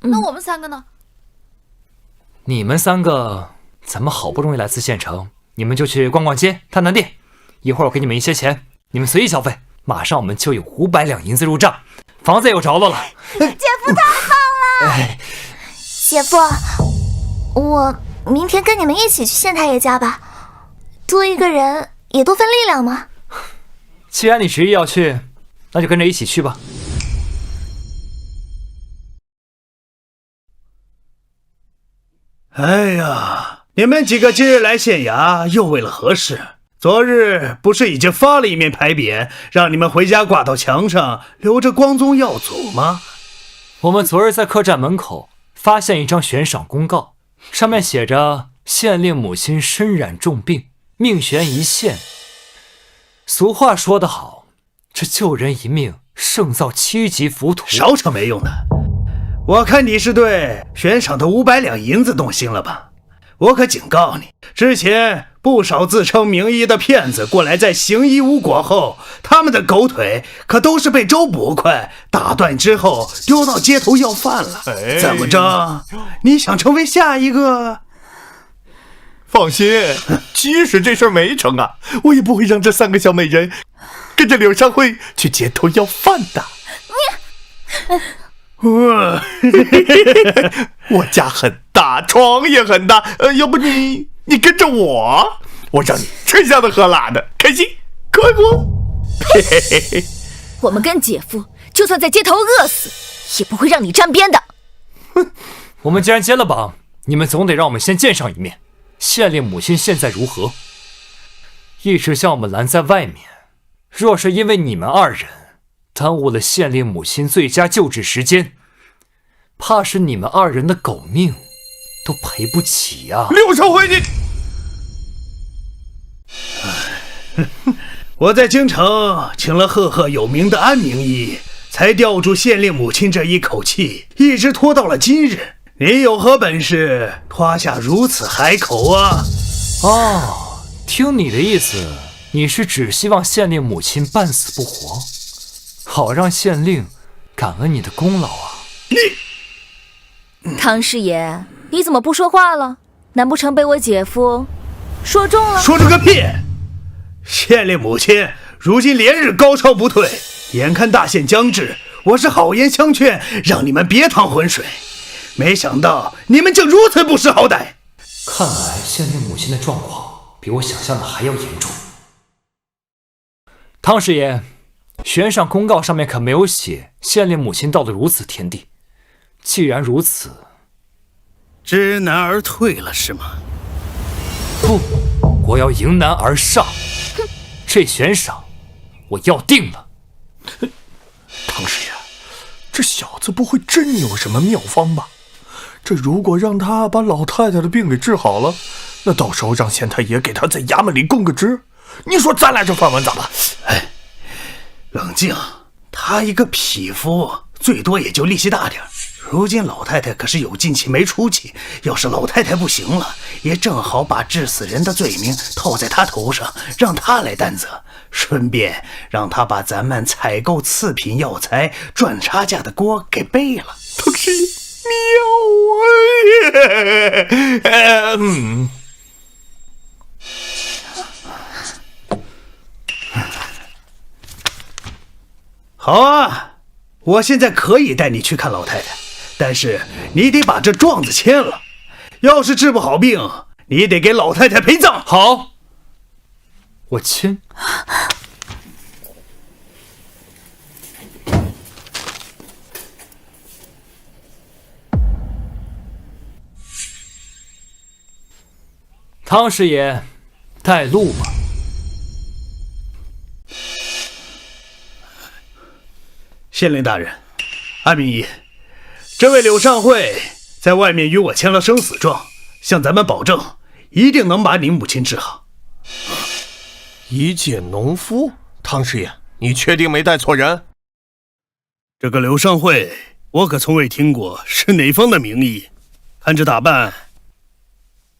那我们3个呢？你们3个，咱们好不容易来次县城，你们就去逛逛街、探探店。一会儿我给你们一些钱，你们随意消费，马上我们就有500两银子入账，房子也有着落了。姐夫太棒了！姐夫，我明天跟你们一起去县太爷家吧，多一个人也多份力量嘛。既然你执意要去，那就跟着一起去吧。哎呀，你们几个今日来县衙，又为了何事？昨日不是已经发了一面牌匾，让你们回家挂到墙上，留着光宗耀祖吗？我们昨日在客栈门口发现一张悬赏公告，上面写着县令母亲身染重病，命悬一线。俗话说得好，这救人一命胜造7级浮屠。少扯没用的，我看你是对悬赏的500两银子动心了吧？我可警告你，之前不少自称名医的骗子过来，在行医无果后，他们的狗腿可都是被周捕快打断之后丢到街头要饭了。怎么着？你想成为下一个？放心，即使这事儿没成啊，我也不会让这3个小美人跟着柳上惠去街头要饭的。我家很大，床也很大，要不你跟着我，我让你吃香的喝辣的，开心快活。我们跟姐夫就算在街头饿死，也不会让你沾边的。我们既然接了榜，你们总得让我们先见上一面。县令母亲现在如何？一直将我们拦在外面，若是因为你们2人耽误了县令母亲最佳救治时间，怕是你们2人的狗命都赔不起啊！柳少辉，你我在京城请了赫赫有名的安名医，才吊住县令母亲这一口气，一直拖到了今日。你有何本事拖下如此海口啊？哦，听你的意思，你是只希望县令母亲半死不活，好让县令感恩你的功劳啊！汤师爷，你怎么不说话了？难不成被我姐夫说中了？说中个屁！县令母亲如今连日高烧不退，眼看大限将至，我是好言相劝，让你们别趟浑水，没想到你们竟如此不识好歹。看来县令母亲的状况比我想象的还要严重。汤师爷，悬赏公告上面可没有写县令母亲到了如此田地。既然如此，知难而退了是吗？不，我要迎难而上。这悬赏我要定了。汤师爷，这小子不会真有什么妙方吧？这如果让他把老太太的病给治好了，那到时候让县太爷给他在衙门里供个职，你说咱俩这饭碗咋办？哎，冷静，他一个匹夫，最多也就力气大点。如今老太太可是有进气没出气，要是老太太不行了，也正好把致死人的罪名套在他头上，让他来担责，顺便让他把咱们采购次品药材赚差价的锅给背了。唐师爷，妙啊！好啊，我现在可以带你去看老太太，但是你得把这状子签了。要是治不好病，你得给老太太陪葬。好，我签。汤师爷，带路吧。县令大人，安明义，这位柳上惠在外面与我签了生死状，向咱们保证，一定能把你母亲治好。一介农夫，汤师爷，你确定没带错人？这个柳上惠，我可从未听过是哪方的名医，看这打扮，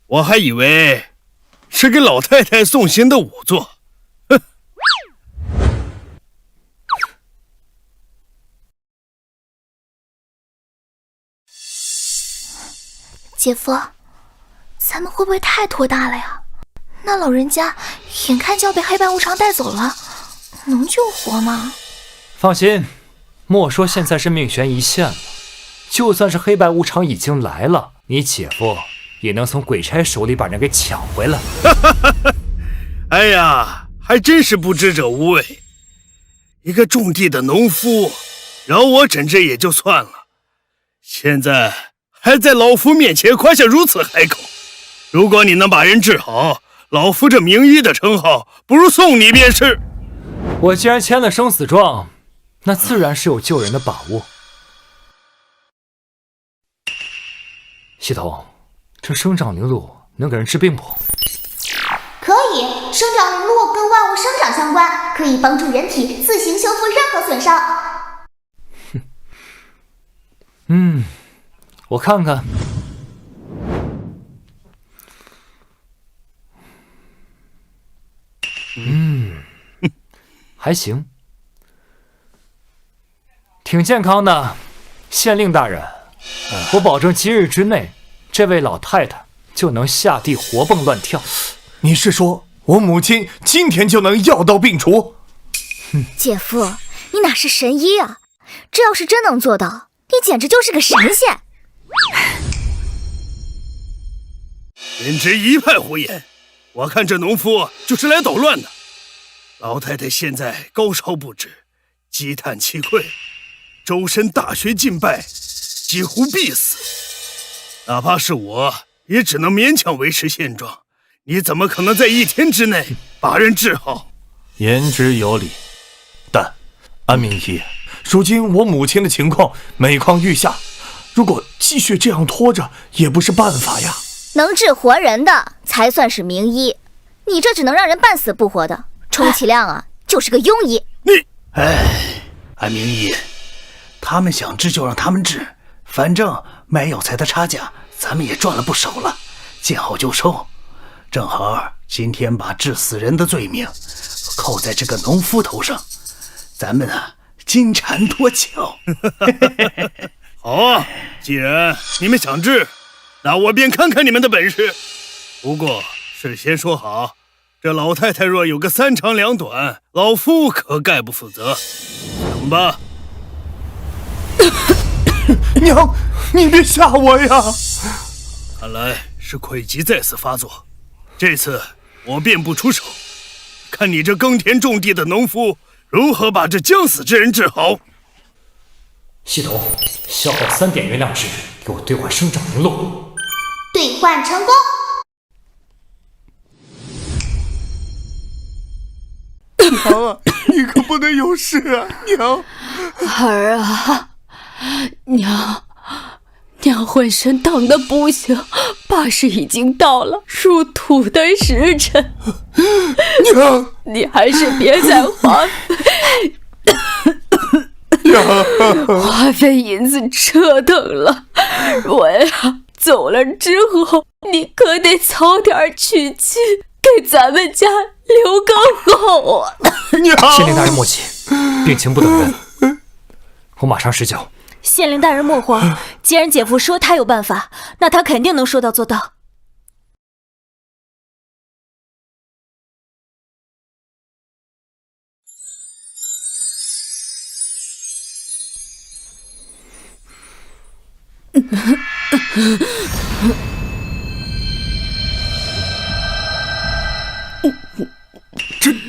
我还以为是给老太太送行的仵作。哼！姐夫，咱们会不会太拖大了呀？那老人家眼看就要被黑白无常带走了，能救活吗？放心，莫说现在是命悬一线了，就算是黑白无常已经来了，你姐夫也能从鬼差手里把人给抢回来。哎呀，还真是不知者无畏。一个种地的农夫，饶我诊治也就算了，现在还在老夫面前夸下如此海口。如果你能把人治好，老夫这名医的称号不如送你便是。我既然签了生死状，那自然是有救人的把握。系统，这生长灵露能给人治病不？可以，生长灵露跟万物生长相关，可以帮助人体自行修复任何损伤。我看看。还行，挺健康的。县令大人，我保证今日之内，这位老太太就能下地活蹦乱跳。你是说我母亲今天就能药到病除？姐夫，你哪是神医啊？这要是真能做到，你简直就是个神仙。简直一派胡言！我看这农夫就是来捣乱的。老太太现在高烧不止，积碳气溃，周身大穴尽败，几乎必死。哪怕是我，也只能勉强维持现状。你怎么可能在一天之内把人治好？言之有理，但安明医，如今我母亲的情况每况愈下，如果继续这样拖着，也不是办法呀。能治活人的才算是名医，你这只能让人半死不活的，充其量啊就是个庸医。安明医，他们想治就让他们治，反正卖药材的差价咱们也赚了不少了，见好就收。正好今天把治死人的罪名扣在这个农夫头上，咱们金蝉脱壳。好啊，既然你们想治，那我便看看你们的本事。不过事先说好，这老太太若有个3长2短，老夫可概不负责。等吧。娘，你别吓我呀！看来是溃疾再次发作，这次我便不出手，看你这耕田种地的农夫如何把这将死之人治好。系统，消耗3点原量值，给我兑换生长灵露。兑换成功。娘啊，你可不能有事啊，娘！儿啊，娘娘浑身疼得不行，怕是已经到了入土的时辰。娘，你还是别再花费。花费银子折腾了，我呀走了之后，你可得早点娶亲，给咱们家留个后啊！县令大人莫急，病情不等人，我马上施教。县令大人莫慌，既然姐夫说他有办法，那他肯定能说到做到。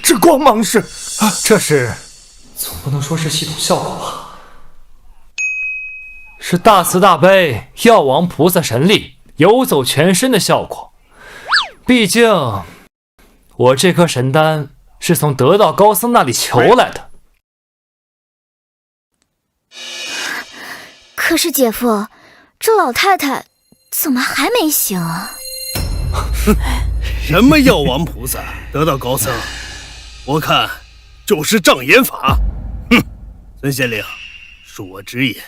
这光芒是……这是，总不能说是系统效果吧？是大慈大悲药王菩萨神力游走全身的效果。毕竟，我这颗神丹是从得道高僧那里求来的。可是姐夫，这老太太怎么还没醒啊？什么药王菩萨、得道高僧，我看就是障眼法。哼，孙县令，恕我直言，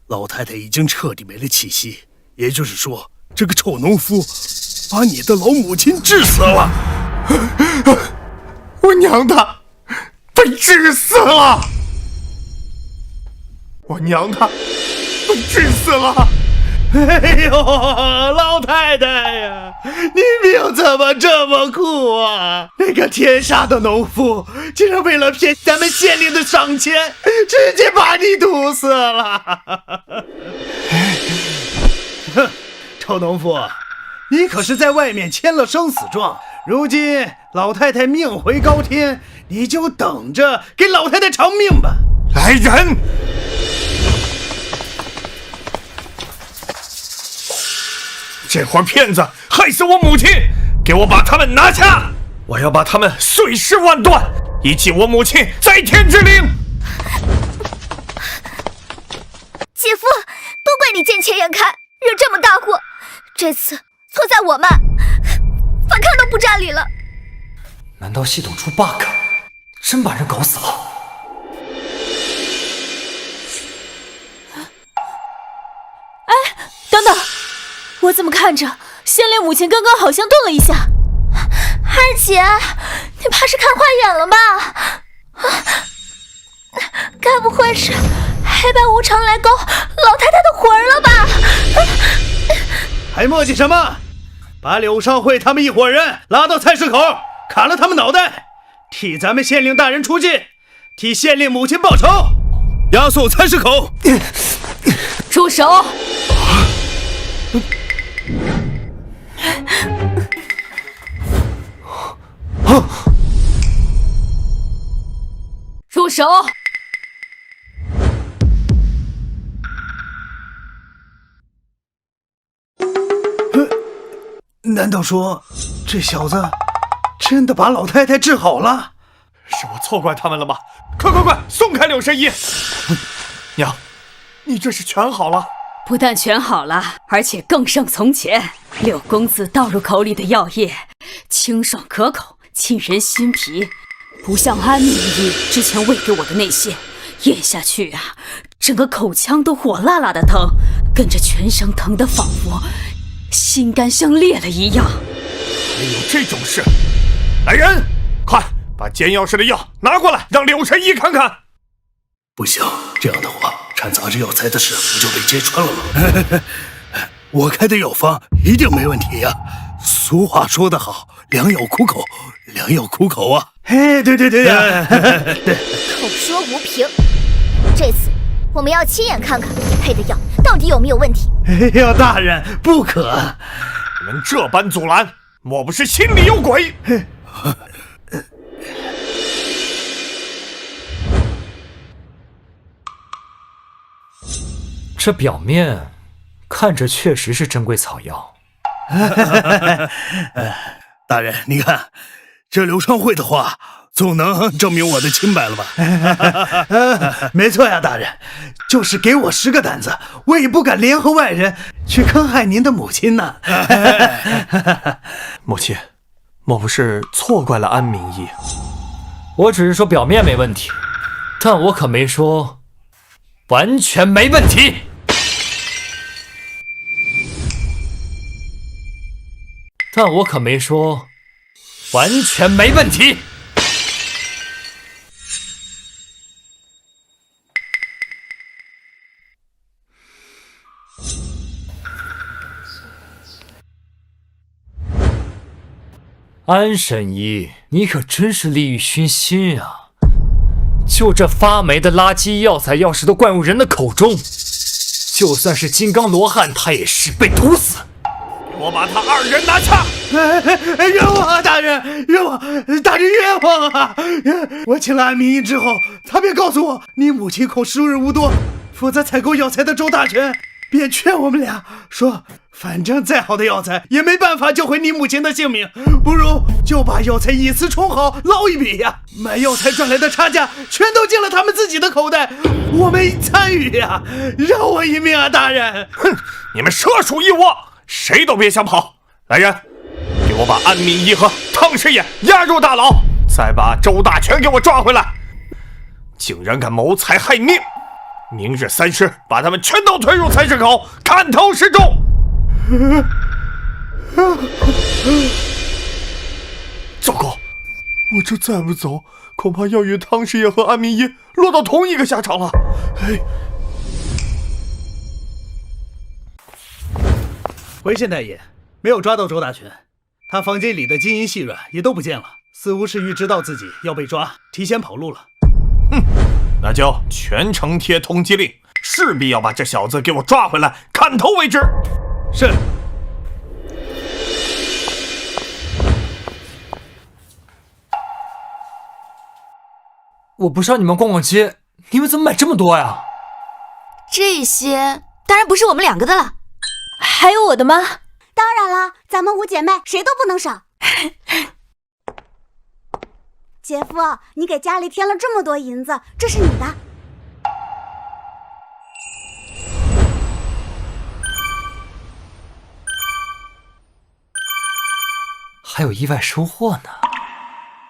老太太已经彻底没了气息，也就是说，这个臭农夫把你的老母亲治死了。我娘她被治死了！我娘她被治死了！哎呦，老太太呀，你命怎么这么苦啊？那个天杀的农夫竟然为了骗咱们县令的赏钱，直接把你毒死了！哼，臭农夫，你可是在外面签了生死状，如今老太太命回高天，你就等着给老太太偿命吧！来人！这伙骗子害死我母亲，给我把他们拿下！我要把他们碎尸万段，以祭我母亲在天之灵！姐夫，都怪你见钱眼开，惹这么大祸，这次错在我们，反抗都不占理了。难道系统出 bug， 真把人搞死了？等等，我怎么看着县令母亲刚刚好像动了一下？二姐，你怕是看花眼了吧？该不会是黑白无常来勾老太太的魂了吧？还磨叽什么？把柳少慧他们一伙人拉到菜市口，砍了他们脑袋，替咱们县令大人出气，替县令母亲报仇，押送菜市口。住手！住手！难道说这小子真的把老太太治好了？是我错怪他们了吗？快，松开柳神医！娘，你这是全好了？不但全好了，而且更胜从前。柳公子倒入口里的药液清爽可口，沁人心脾，不像安名医之前喂给我的那些，咽下去啊，整个口腔都火辣辣的疼，跟着全身疼得仿佛心肝相裂了一样。还有这种事？来人，快把煎药师的药拿过来，让柳神医看看。不行，这样的话，掺杂着药材的事不就被揭穿了吗？我开的药方一定没问题呀。俗话说得好，良药苦口，良药苦口啊！哎，对，口说无凭，这次我们要亲眼看看你配的药到底有没有问题。哎呀，大人不可！你们这般阻拦，莫不是心里有鬼？这表面看着确实是珍贵草药。大人，你看，这柳昌会的话，总能证明我的清白了吧？没错呀，大人，就是给我10个胆子，我也不敢联合外人去坑害您的母亲呢。母亲，莫不是错怪了安明义？我只是说表面没问题，但我可没说完全没问题。但我可没说完全没问题。安神医，你可真是利欲熏心啊！就这发霉的垃圾药材，要是都灌入人的口中，就算是金刚罗汉，他也是被毒死。我把他二人拿下！冤枉啊，大人！冤枉！大人冤枉啊！我请了安明义之后，他便告诉我，你母亲恐时日无多，负责采购药材的周大全便劝我们俩说，反正再好的药材也没办法救回你母亲的性命，不如就把药材以次充好，捞一笔呀！买药材赚来的差价全都进了他们自己的口袋，我没参与呀！饶我一命啊，大人！哼，你们蛇鼠一窝，谁都别想跑！来人，给我把安明义和汤师爷押入大牢，再把周大全给我抓回来！竟然敢谋财害命！明日3时，把他们全都推入菜市口，砍头示众。糟糕，我这再不走，恐怕要与汤师爷和安明义落到同一个下场了。回县太爷，没有抓到周大全，他房间里的金银细软也都不见了，似乎是预知到自己要被抓，提前跑路了。哼，那就全城贴通缉令，势必要把这小子给我抓回来，砍头为止。是。我不是让你们逛逛街，你们怎么买这么多呀？这些当然不是我们两个的了。还有我的吗？当然了，咱们5姐妹谁都不能少。姐夫，你给家里添了这么多银子，这是你的。还有意外收获呢。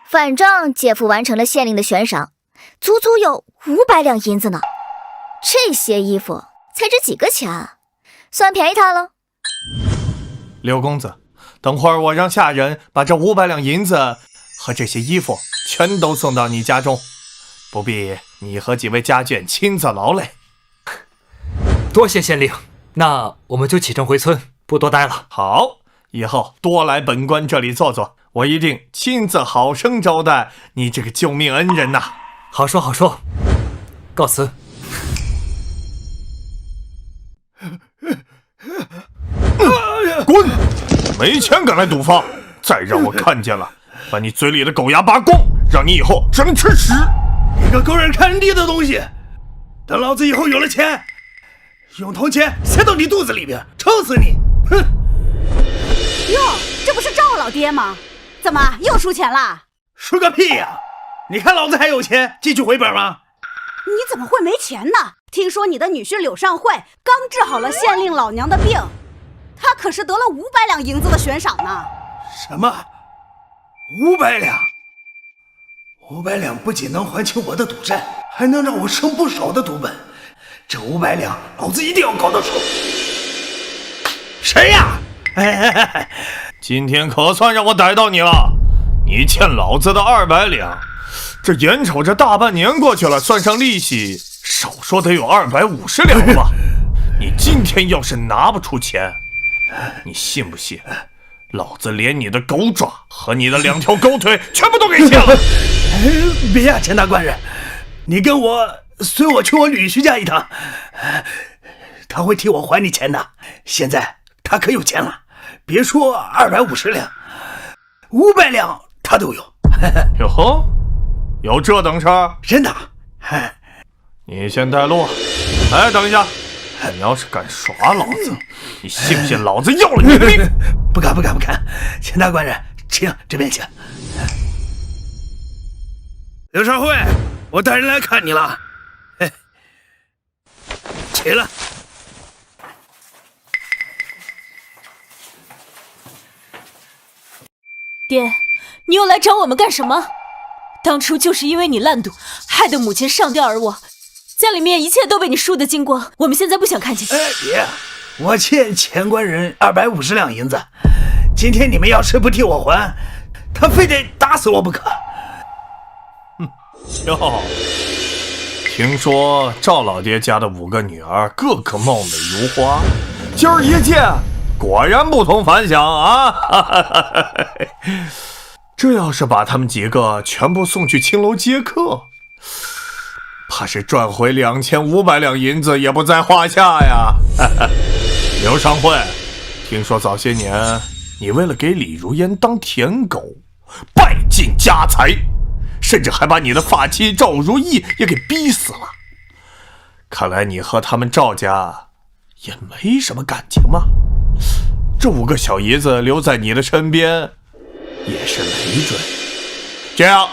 反正姐夫完成了县令的悬赏，足足有500两银子呢。这些衣服才值几个钱啊，算便宜他了。刘公子，等会儿我让下人把这500两银子和这些衣服全都送到你家中，不必你和几位家眷亲自劳累。多谢县令，那我们就启程回村，不多待了。好，以后多来本官这里坐坐，我一定亲自好生招待你这个救命恩人呐。好说好说，告辞。滚！没钱敢来赌坊，再让我看见了，把你嘴里的狗牙拔光，让你以后只能吃屎！你个狗眼看人低的东西，等老子以后有了钱，用铜钱塞到你肚子里边，撑死你！哼！哟，这不是赵老爹吗？怎么又输钱了？输个屁呀！你看老子还有钱继续回本吗？你怎么会没钱呢？听说你的女婿柳上惠刚治好了县令老娘的病，他可是得了500两银子的悬赏呢。什么？500两？500两不仅能还清我的赌债，还能让我省不少的赌本。这500两，老子一定要搞到手。谁呀？今天可算让我逮到你了！你欠老子的200两，这眼瞅着大半年过去了，算上利息，少说得有250两了吧？你今天要是拿不出钱，你信不信？老子连你的狗爪和你的2条狗腿全部都给切了！别呀，钱大官人，你跟我随我去我女婿家一趟，他会替我还你钱的。现在他可有钱了，别说250两，500两他都有。哟呵，有这等事儿？真的。你先带路。哎，等一下，你要是敢耍老子，你信不信老子要了你的命？不敢不敢不敢，钱大官人，请这边请。刘少慧，我带人来看你了。起来。爹，你又来找我们干什么？当初就是因为你烂赌，害得母亲上吊而卧，家里面一切都被你输得精光。我们现在不想看见。爷，我欠钱官人250两银子，今天你们要是不替我还，他非得打死我不可。哟，听说赵老爹家的5个女儿个个貌美如花，今儿一见，果然不同凡响啊！这要是把他们几个全部送去青楼接客，怕是赚回2500两银子也不在话下呀。刘尚慧，听说早些年你为了给李如烟当舔狗，败尽家财，甚至还把你的发妻赵如意也给逼死了。看来你和他们赵家也没什么感情嘛。这5个小姨子留在你的身边也是累赘。这样，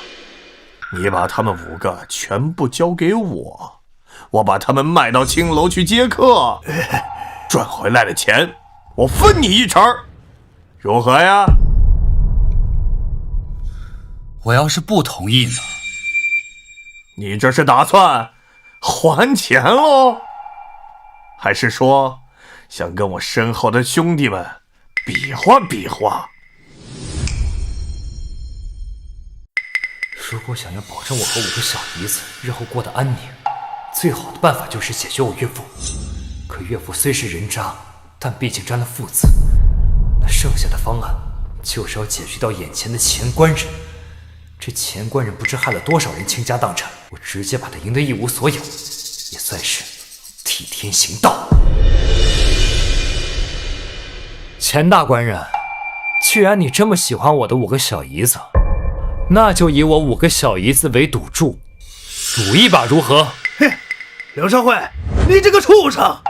你把他们5个全部交给我，我把他们卖到青楼去接客，赚回来的钱我分你1成，如何呀？我要是不同意呢？你这是打算还钱喽？还是说想跟我身后的兄弟们比划比划？如果想要保证我和5个小姨子日后过得安宁，最好的办法就是解决我岳父。可岳父虽是人渣，但毕竟沾了父子，那剩下的方案就是要解决掉眼前的钱官人。这钱官人不知害了多少人倾家荡产，我直接把他赢得一无所有，也算是替天行道。钱大官人，既然你这么喜欢我的5个小姨子，那就以我5个小姨子为赌注，赌一把如何？嘿，刘少慧，你这个畜生！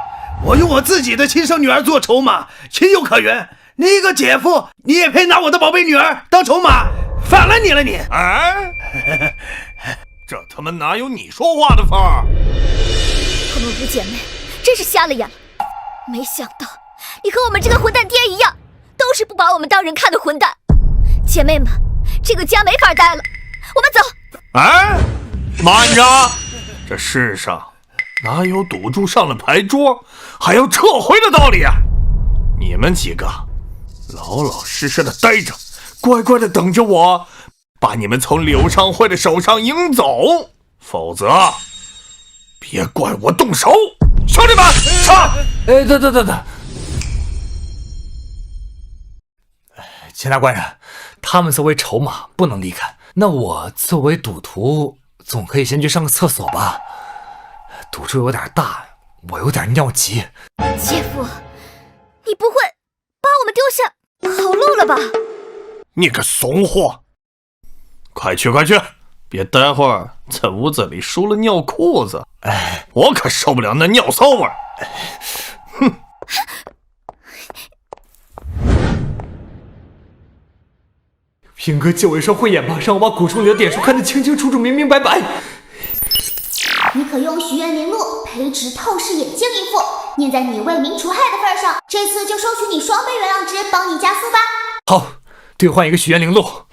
我用我自己的亲生女儿做筹码，情有可原。你一个姐夫，你也配拿我的宝贝女儿当筹码？反了你了你！哎，这他妈哪有你说话的份儿？她们5姐妹真是瞎了眼了，没想到你和我们这个混蛋爹一样，都是不把我们当人看的混蛋。姐妹们，这个家没法待了，我们走。哎，慢着！这世上哪有赌注上了牌桌还要撤回的道理啊？你们几个老老实实的待着，乖乖的等着我把你们从柳尚慧的手上赢走，否则别怪我动手。兄弟们，上！等，钱大官人，他们作为筹码不能离开，那我作为赌徒总可以先去上个厕所吧？赌注有点大，我有点尿急。姐夫，你不会把我们丢下跑路了吧？你个怂货！快去快去，别待会儿在屋子里输了尿裤子，我可受不了那尿骚味儿。哼！平哥借我一双慧眼吧，让我把古书里的点数看得清清楚楚、明明白白。你可用许愿灵露培植透视眼镜一副，念在你为民除害的份上，这次就收取你双倍原谅值，帮你加速吧。好，兑换一个许愿灵露。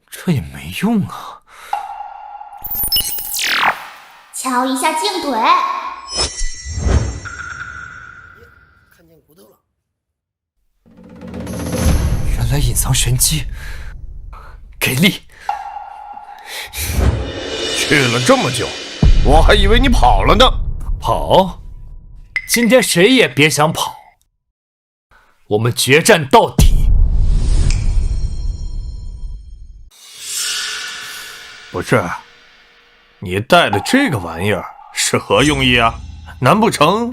这也没用啊！敲一下镜腿。看见骨头了。原来隐藏玄机，给力！去了这么久，我还以为你跑了呢。跑？今天谁也别想跑，我们决战到底！不是，你带的这个玩意儿是何用意啊？难不成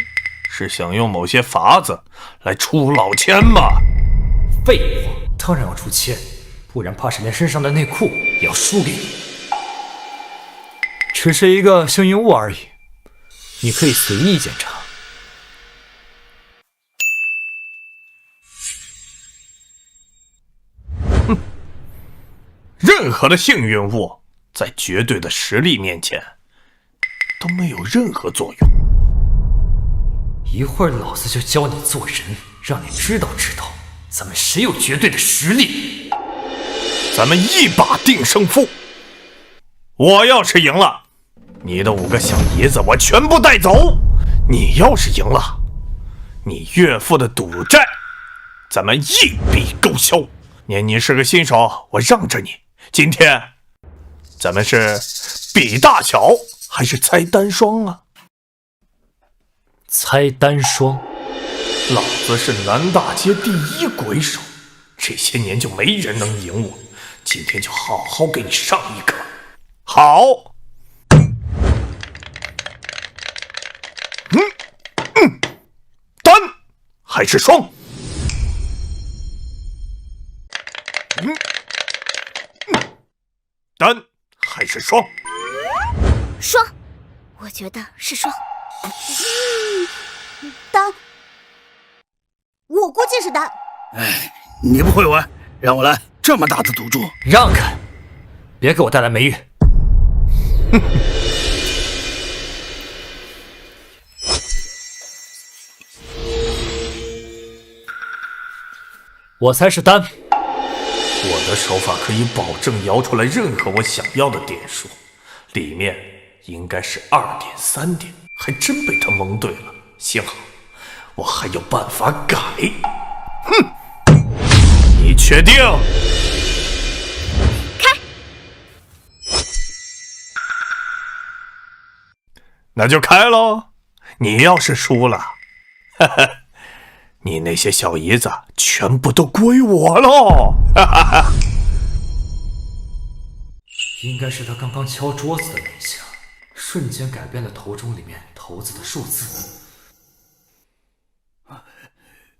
是想用某些法子来出老千吗？废话，当然要出千，不然怕是连身上的内裤也要输给你。只是一个幸运物而已，你可以随意检查。任何的幸运物在绝对的实力面前都没有任何作用。一会儿老子就教你做人，让你知道咱们谁有绝对的实力。咱们一把定胜负。我要是赢了，你的5个小姨子我全部带走；你要是赢了，你岳父的赌债咱们一笔勾销。念你是个新手，我让着你。今天咱们是比大小还是猜单双啊？猜单双。老子是南大街第1鬼手，这些年就没人能赢我，今天就好好给你上一课。好。单还是双？单还是双？双，我觉得是双。单，我估计是单。哎，你不会玩，让我来，这么大的赌注，让开，别给我带来霉运。我猜是单。我的手法可以保证摇出来任何我想要的点数，里面应该是2点3点，还真被他蒙对了。幸好我还有办法改。你确定？开。那就开喽。你要是输了，哈哈，你那些小姨子全部都归我喽！哈哈哈。应该是他刚刚敲桌子的那一下，瞬间改变了头中里面骰子的数字。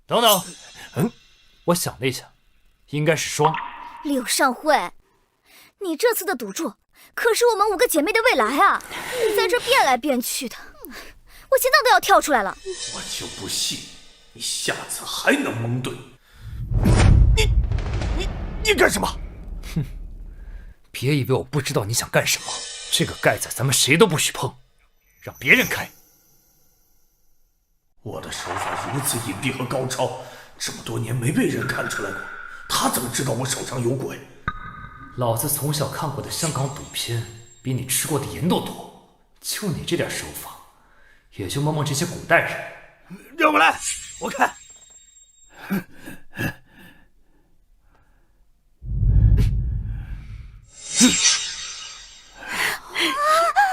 等等，我想了一下，应该是双。柳上惠，你这次的赌注可是我们5个姐妹的未来啊！你在这变来变去的，我心脏都要跳出来了。我就不信你下次还能蒙对。你干什么？哼，别以为我不知道你想干什么。这个盖子咱们谁都不许碰，让别人开。我的手法如此隐蔽和高超，这么多年没被人看出来过，他怎么知道我手上有鬼？老子从小看过的香港赌片比你吃过的盐都多，就你这点手法，也就蒙蒙这些古代人。让我来，我看。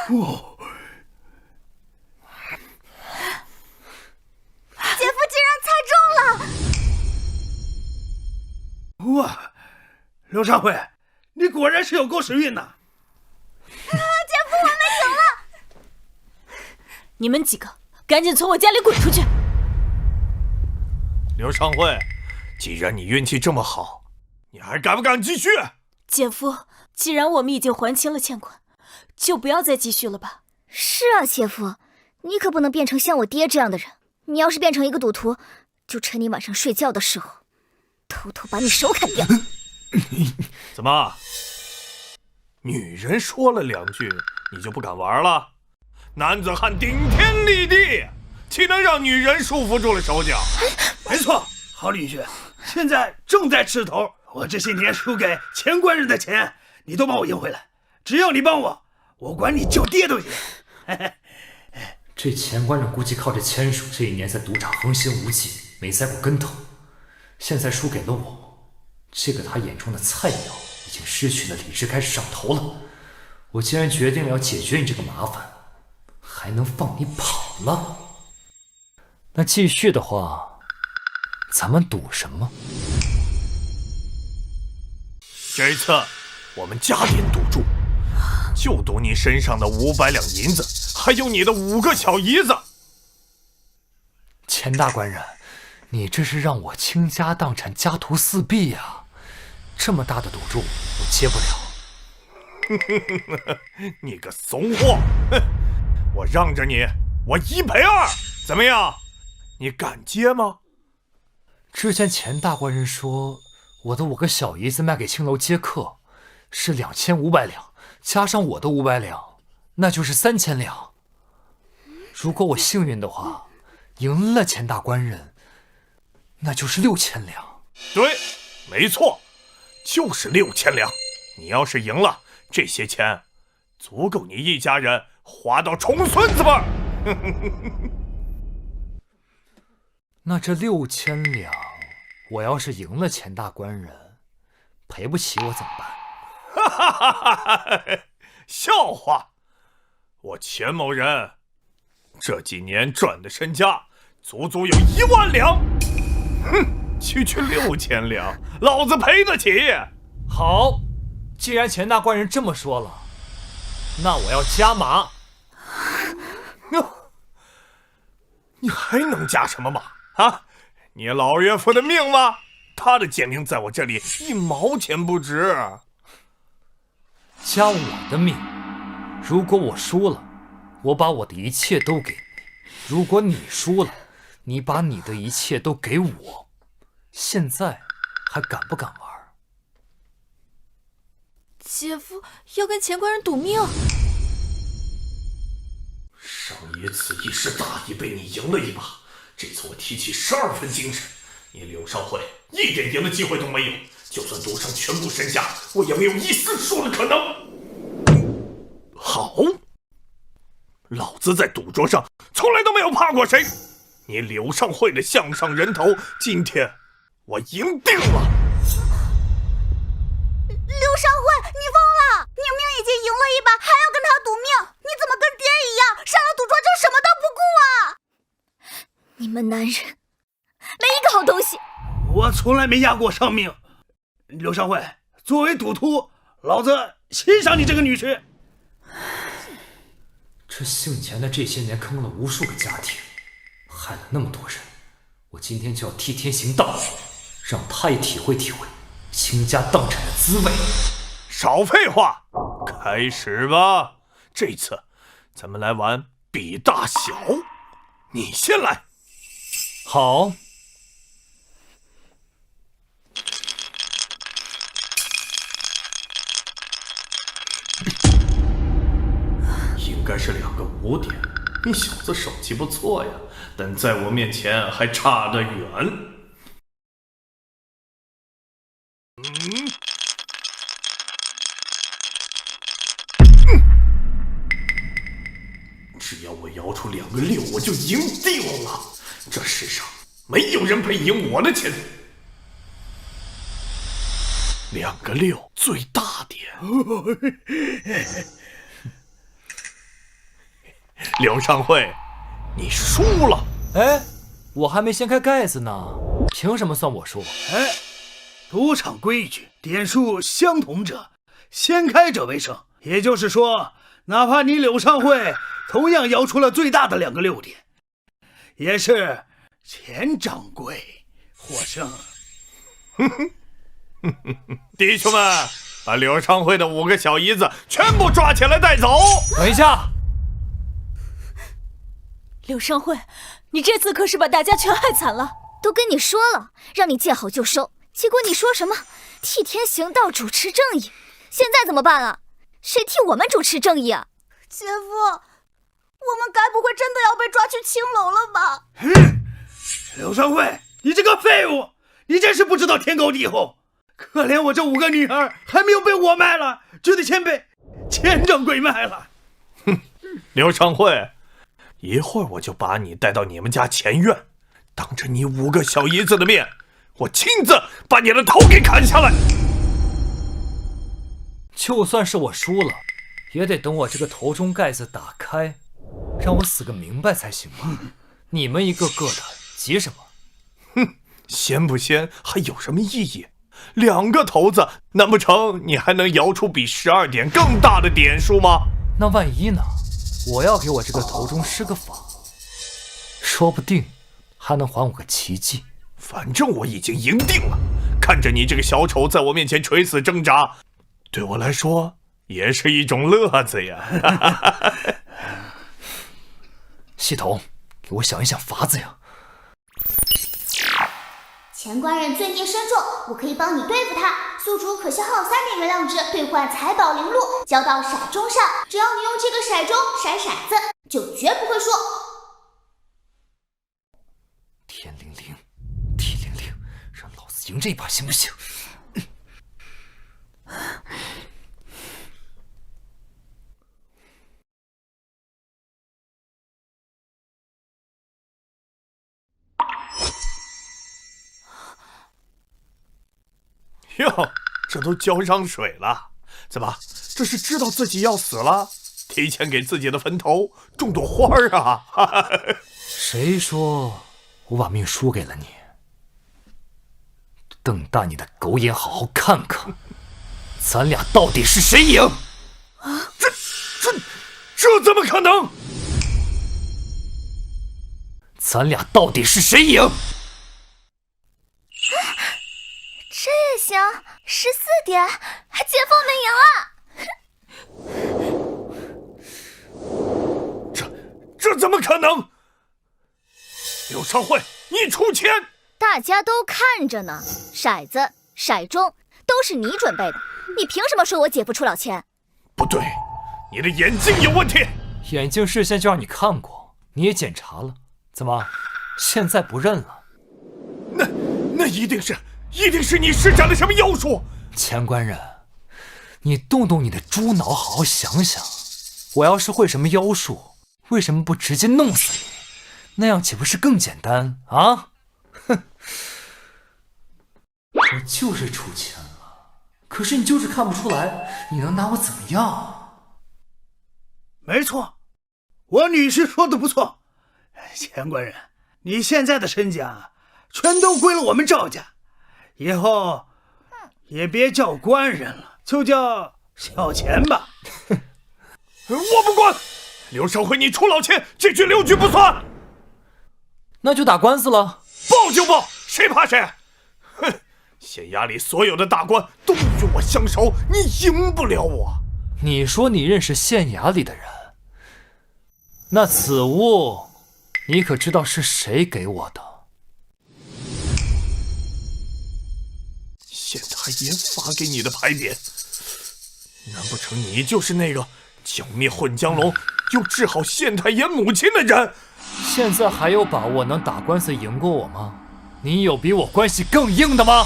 哦，姐夫竟然猜中了！哇，刘尚慧，你果然是有狗屎运呐！姐夫，我们赢了！你们几个赶紧从我家里滚出去！刘尚慧，既然你运气这么好，你还敢不敢继续？姐夫，既然我们已经还清了欠款，就不要再继续了吧。是啊，姐夫，你可不能变成像我爹这样的人。你要是变成一个赌徒，就趁你晚上睡觉的时候，偷偷把你手砍掉。怎么？女人说了2句，你就不敢玩了？男子汉顶天立地，岂能让女人束缚住了手脚？没错，好女婿，现在正在吃头。我这些年输给钱官人的钱，你都帮我赢回来。只要你帮我，我管你叫爹都行。这钱官人估计靠着签署这一年在赌场横行无忌，没栽过跟头，现在输给了我，这个他眼中的菜鸟已经失去了理智，开始上头了。我既然决定了要解决你这个麻烦，还能放你跑了？那继续的话，咱们赌什么？这次我们加点赌注，就赌你身上的500两银子，还有你的5个小姨子。钱大官人，你这是让我倾家荡产、家徒四壁呀！这么大的赌注，我接不了。你个怂货！哼，我让着你，我1赔2，怎么样？你敢接吗？之前钱大官人说，我的5个小姨子卖给青楼接客是2500两，加上我的500两，那就是3000两。如果我幸运的话，赢了钱大官人，那就是6000两。对，没错，就是6000两。你要是赢了，这些钱足够你一家人花到重孙子辈儿。那这6000两，我要是赢了钱大官人，赔不起我怎么办？哈哈哈哈！笑话！我钱某人这几年赚的身家足足有1万两。哼，区6000两，老子赔得起。好，既然钱大官人这么说了，那我要加码。你还能加什么码啊？你老岳父的命吗？他的贱命在我这里1毛钱不值。加我的命，如果我输了，我把我的一切都给你；如果你输了，你把你的一切都给我。现在还敢不敢玩？姐夫要跟钱官人赌命。上一次一时大意被你赢了一把，这次我提起12分精神，你柳少会一点赢的机会都没有。就算赌上全部身家，我也没有一丝输的可能。好，老子在赌桌上从来都没有怕过谁。你柳上会的项上人头，今天我赢定了。柳上会，你疯了！明明已经赢了一把，还要跟他赌命，你怎么跟爹一样，上了赌桌就什么都不顾啊？你们男人没一个好东西。我从来没压过上命。柳上会，作为赌徒，老子欣赏你这个女婿。这姓钱的这些年坑了无数个家庭，害了那么多人，我今天就要替天行道，让他也体会体会倾家荡产的滋味。少废话，开始吧。这次咱们来玩比大小，你先来。好。应该是2个5点，你小子手气不错呀，但在我面前还差得远。只要我摇出2个6，我就赢定了。这世上没有人配赢我的钱。2个6最大点。柳上会，你输了。哎，我还没掀开盖子呢，凭什么算我输？哎，赌场规矩，点数相同者，先开者为胜。也就是说，哪怕你柳上会同样摇出了最大的2个6点，也是钱掌柜获胜。弟兄们，把柳上会的5个小姨子全部抓起来带走。等一下。柳上会，你这次可是把大家全害惨了。都跟你说了，让你见好就收，结果你说什么替天行道，主持正义，现在怎么办啊？谁替我们主持正义啊？姐夫，我们该不会真的要被抓去青楼了吧？柳上会，你这个废物，你真是不知道天高地厚。可怜我这5个女儿还没有被我卖了，就得先被钱掌柜卖了。哼，柳上会，一会儿我就把你带到你们家前院，当着你5个小姨子的面，我亲自把你的头给砍下来。就算是我输了，也得等我这个头中盖子打开，让我死个明白才行吧。你们一个个的急什么？哼，掀不掀还有什么意义？2个头子，难不成你还能摇出比12点更大的点数吗？那万一呢？我要给我这个头中施个法，说不定还能还我个奇迹。反正我已经赢定了，看着你这个小丑在我面前垂死挣扎，对我来说也是一种乐子呀。系统，给我想一想法子呀。前官人罪孽深重，我可以帮你对付他。宿主可消耗3点原谅值兑换财宝零路，交到骰盅上。只要你用这个骰盅骰骰子，就绝不会输。天灵灵，地灵灵，让老子赢这一把行不行？哟，这都浇上水了，怎么？这是知道自己要死了，提前给自己的坟头种朵花啊？谁说我把命输给了你？瞪大你的狗眼，好好看看，咱俩到底是谁赢？啊，这怎么可能？咱俩到底是谁赢？这也行，14点，姐夫我们赢了。这怎么可能？柳少慧，你出钱！大家都看着呢，骰子、骰盅都是你准备的，你凭什么说我姐夫出了钱？不对，你的眼睛有问题。眼镜事先就让你看过，你也检查了，怎么现在不认了？那一定是你施展了什么妖术。前官人，你动动你的猪脑，好好想想，我要是会什么妖术，为什么不直接弄死你？那样岂不是更简单啊？哼，我就是出钱了，可是你就是看不出来，你能拿我怎么样？没错，我女婿说的不错。前官人，你现在的身家全都归了我们赵家，以后也别叫官人了，就叫小钱吧。我不管，柳少辉，你出老千，这句6句不算。那就打官司了。报就报，谁怕谁？哼，县衙里所有的大官都与我相熟，你赢不了我。你说你认识县衙里的人，那此物你可知道是谁给我的？县太爷发给你的牌匾，难不成你就是那个剿灭混江龙又治好县太爷母亲的人？现在还有把握能打官司赢过我吗？你有比我关系更硬的吗？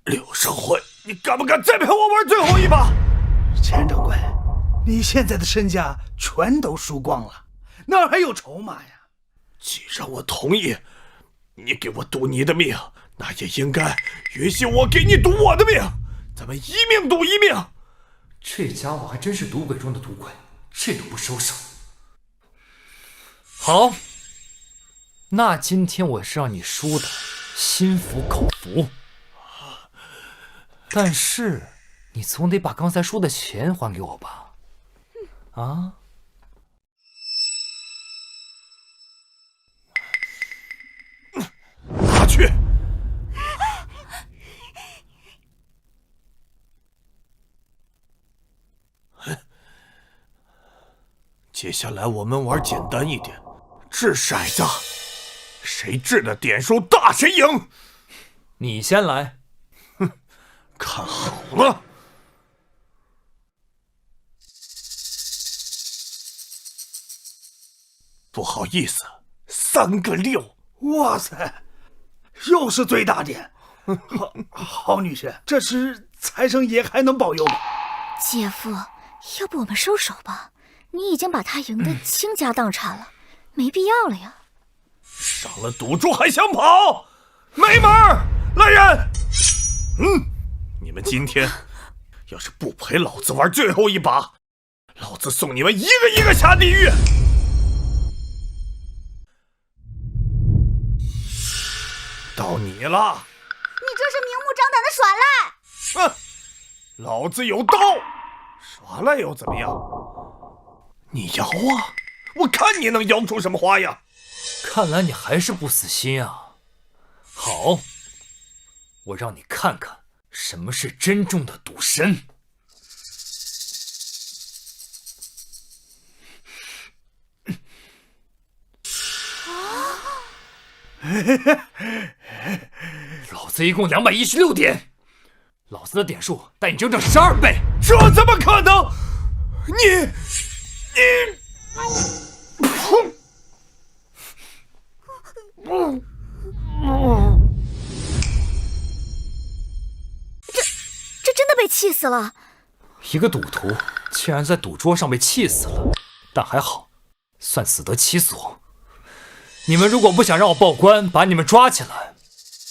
柳少辉，你敢不敢再陪我玩最后一把？钱掌柜，你现在的身家全都输光了，哪还有筹码呀？既然我同意，你给我赌你的命，那也应该允许我给你赌我的命，咱们一命赌一命。这家伙还真是赌鬼中的赌鬼，这都不收手。好，那今天我是让你输的心服口服，但是你总得把刚才输的钱还给我吧？啊？拿去！接下来我们玩简单一点，掷骰子，谁掷的点数大谁赢。你先来。哼，看好了。不好意思，3个6。哇塞，又是最大点。好女婿，这时财神爷还能保佑吗？姐夫，要不我们收手吧？你已经把他赢得倾家荡产了，没必要了呀。上了赌注还想跑，没门儿！来人！你们今天要是不陪老子玩最后一把，老子送你们一个一个下地狱！到你了！你这是明目张胆的耍赖！老子有刀，耍赖又怎么样？你摇啊，我看你能摇出什么花样。看来你还是不死心啊。好，我让你看看什么是真正的赌神。老子一共216点，老子的点数带你整整12倍。这怎么可能？你，这真的被气死了。一个赌徒竟然在赌桌上被气死了，但还好，算死得其所。你们如果不想让我报官把你们抓起来，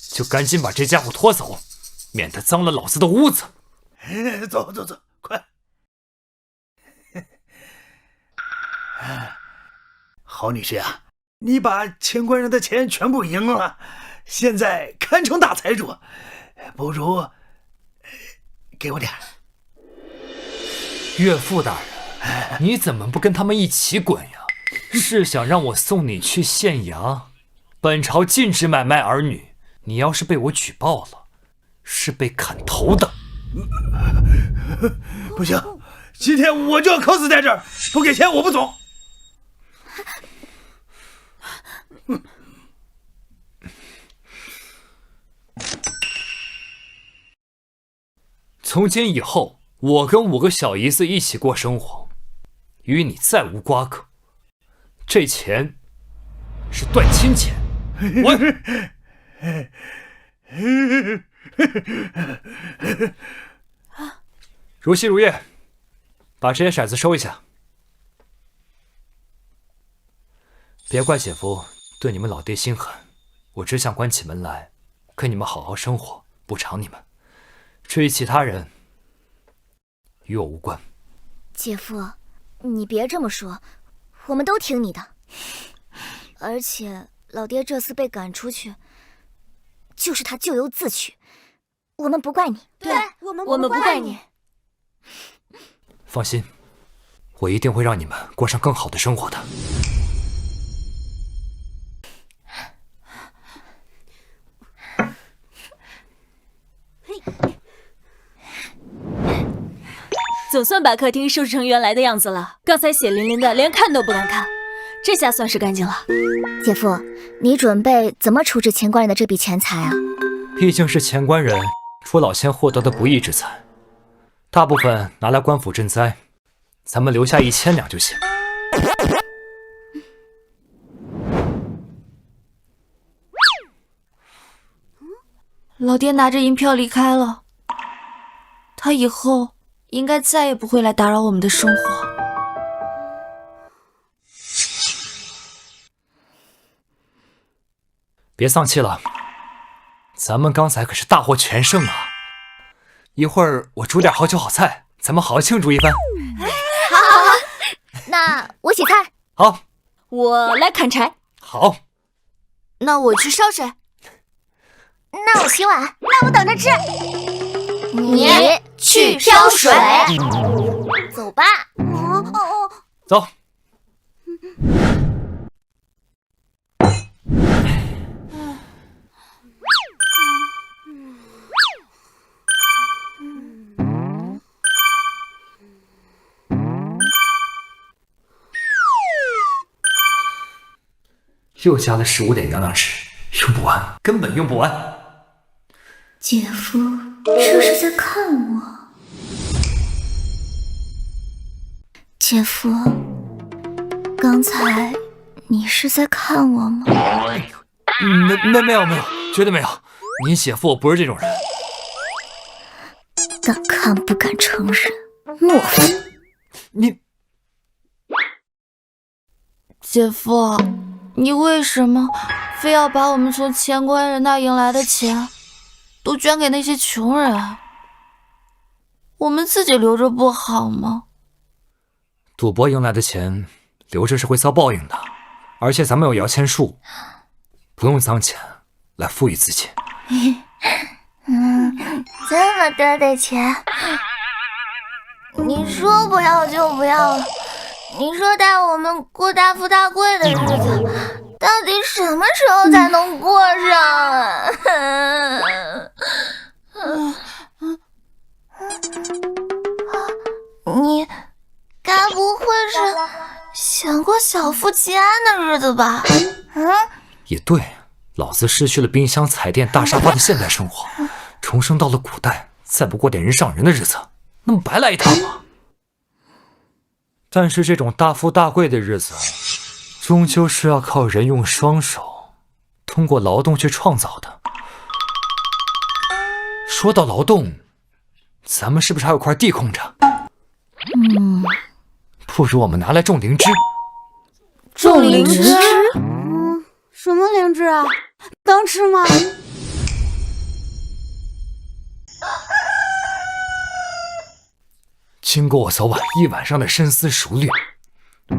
就赶紧把这家伙拖走，免得脏了老子的屋子。走走走，快！郝女士啊，你把钱官人的钱全部赢了，现在堪称大财主，不如给我点。岳父大人，你怎么不跟他们一起滚呀？是想让我送你去县衙？本朝禁止买卖儿女，你要是被我举报了，是被砍头的。不行，今天我就要渴死在这儿，不给钱我不走。从今以后，我跟5个小姨子一起过生活，与你再无瓜葛。这钱是断亲钱，滚！如曦如月，把这些骰子收一下。别怪姐夫对你们老爹心狠，我只想关起门来跟你们好好生活，补偿你们。至于其他人，与我无关。姐夫，你别这么说，我们都听你的。而且老爹这次被赶出去，就是他咎由自取，我们不怪你。对，我们不怪你。放心，我一定会让你们过上更好的生活的。总算把客厅收拾成原来的样子了。刚才血淋淋的，连看都不敢看，这下算是干净了。姐夫，你准备怎么处置钱官人的这笔钱财啊？毕竟是钱官人出老千获得的不义之财，大部分拿来官府赈灾，咱们留下1000两就行。老爹拿着银票离开了，他以后应该再也不会来打扰我们的生活。别丧气了，咱们刚才可是大获全胜啊！一会儿我煮点好酒好菜，咱们好好庆祝一番。好，那我洗菜。好，我来砍柴。好，那我去烧水。那我洗碗。那我等着吃。你去挑水。走吧。走。又加了15点娘娘石，用不完，根本用不完。姐夫，这是在看我。姐夫，刚才你是在看我吗？没有，绝对没有。你姐夫我不是这种人。敢看不敢承认，懦夫！你，姐夫，你为什么非要把我们从钱官人那赢来的钱都捐给那些穷人？我们自己留着不好吗？赌博赢来的钱留着是会遭报应的，而且咱们有摇钱树，不用脏钱来富裕自己。这么多的钱，你说不要就不要了，你说带我们过大富大贵的日子，到底什么时候才能过上啊？你该不会是想过小富即安的日子吧？也对，老子失去了冰箱、彩电、大沙发的现代生活，重生到了古代，再不过点人上人的日子，那么白来一趟吗？但是这种大富大贵的日子，终究是要靠人用双手，通过劳动去创造的。说到劳动，咱们是不是还有块地空着？不如我们拿来种灵芝。种灵芝？什么灵芝啊？能吃吗？经过我早晚一晚上的深思熟虑，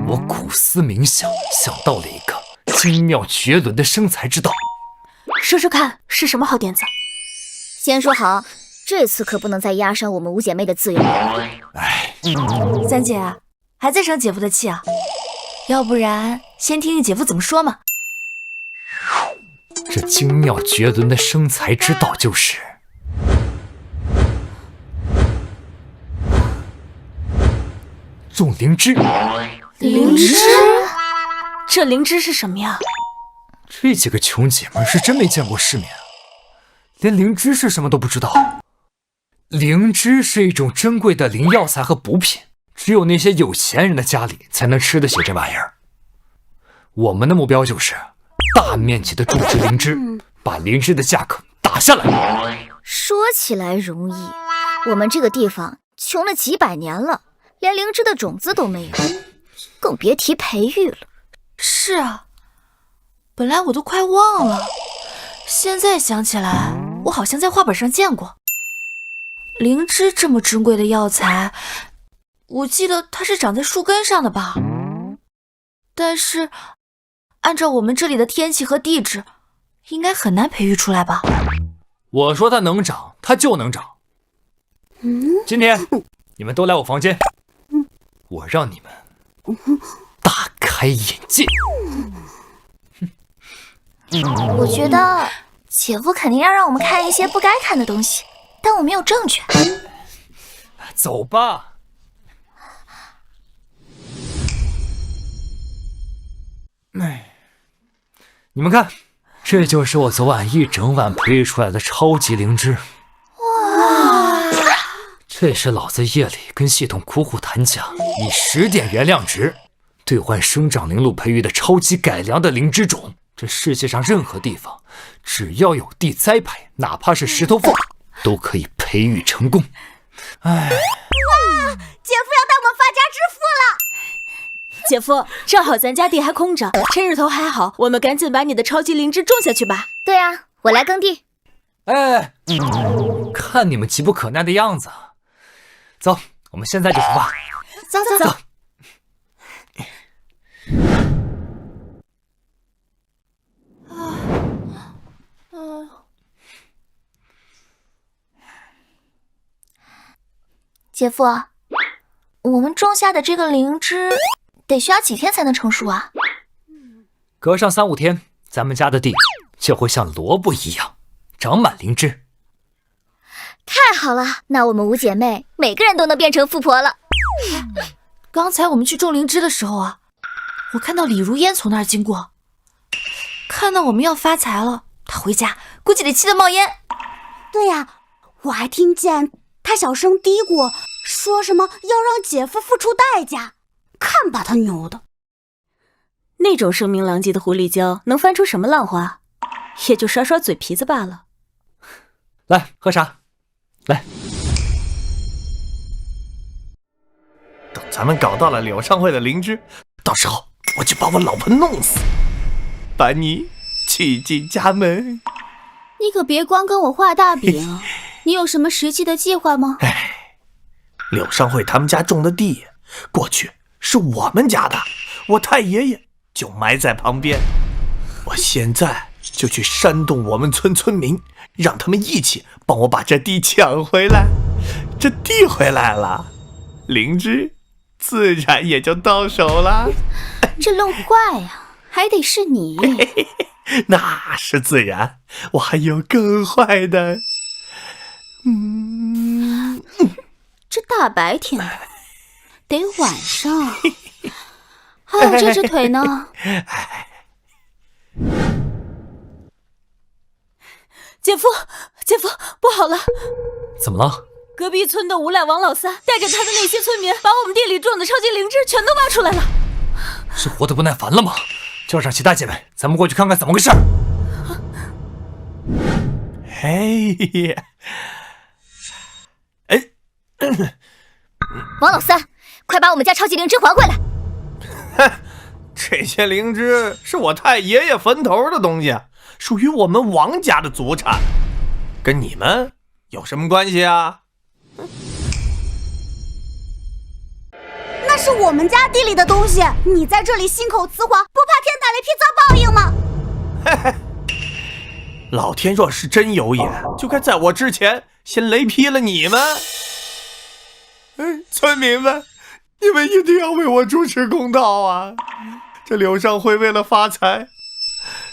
我苦思冥想，想到了一个精妙绝伦的生财之道。说说看，是什么好点子？先说好，这次可不能再压伤我们五姐妹的自由。哎，三姐，还在生姐夫的气啊？要不然先听听姐夫怎么说嘛。这精妙绝伦的生财之道就是种灵芝。灵芝？这灵芝是什么呀？这几个穷姐们是真没见过世面啊，连灵芝是什么都不知道。灵芝是一种珍贵的灵药材和补品，只有那些有钱人的家里才能吃得起这玩意儿。我们的目标就是大面积的种植灵芝，把灵芝的价格打下来。说起来容易，我们这个地方穷了几百年了，连灵芝的种子都没有，更别提培育了。是啊，本来我都快忘了，现在想起来，我好像在画本上见过。灵芝这么珍贵的药材，我记得它是长在树根上的吧？但是按照我们这里的天气和地质，应该很难培育出来吧？我说它能长，它就能长。今天你们都来我房间，我让你们大开眼界。我觉得姐夫肯定要让我们看一些不该看的东西，但我没有证据。走吧。你们看，这就是我昨晚一整晚培育出来的超级灵芝。哇！这是老子夜里跟系统苦苦谈价，以10点原量值兑换生长灵露培育的超级改良的灵芝种。这世界上任何地方，只要有地栽培，哪怕是石头缝，都可以培育成功。哎，姐夫要带我们发家致富了！姐夫，正好咱家地还空着，趁日头还好，我们赶紧把你的超级灵芝种下去吧。对啊，我来耕地。哎，看你们急不可耐的样子，走，我们现在就出发。走走走。姐夫，我们种下的这个灵芝得需要几天才能成熟啊？隔上3、5天，咱们家的地就会像萝卜一样长满灵芝。太好了，那我们五姐妹每个人都能变成富婆了。刚才我们去种灵芝的时候啊，我看到李如烟从那儿经过，看到我们要发财了，她回家估计得气得冒烟。对呀，我还听见他小声嘀咕，说什么要让姐夫付出代价，看把他牛的。那种声名狼藉的狐狸精能翻出什么浪花？也就耍耍嘴皮子罢了。来，喝茶。来，等咱们搞到了柳上惠的灵芝，到时候我就把我老婆弄死，把你娶进家门。你可别光跟我画大饼，你有什么实际的计划吗？柳上惠他们家种的地，过去是我们家的，我太爷爷就埋在旁边。我现在就去煽动我们村民，让他们一起帮我把这地抢回来。这地回来了，灵芝自然也就到手了。这弄坏呀，还得是你。那是自然，我还有更坏的。这大白天的，得晚上。还有这只腿呢。姐夫，不好了！怎么了？隔壁村的无赖王老三带着他的那些村民，把我们地里种的超级灵芝全都挖出来了。是活得不耐烦了吗？叫上其他姐妹，咱们过去看看怎么回事。王老三，快把我们家超级灵芝还回来！这些灵芝是我太爷爷坟头的东西，属于我们王家的祖产，跟你们有什么关系啊？那是我们家地里的东西，你在这里信口雌黄，不怕天打雷劈遭报应吗？老天若是真有眼，就该在我之前先雷劈了你们。村民们，你们一定要为我主持公道啊！这柳上惠为了发财，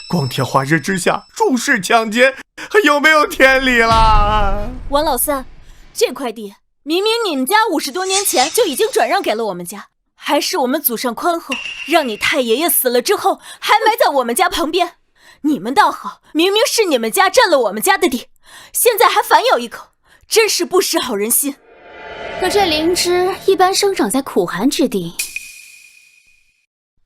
光天化日之下入室抢劫，还有没有天理啦？王老三，这块地明明你们家50多年前就已经转让给了我们家，还是我们祖上宽厚，让你太爷爷死了之后还埋在我们家旁边。你们倒好，明明是你们家占了我们家的地，现在还反咬一口，真是不识好人心。可这灵芝一般生长在苦寒之地。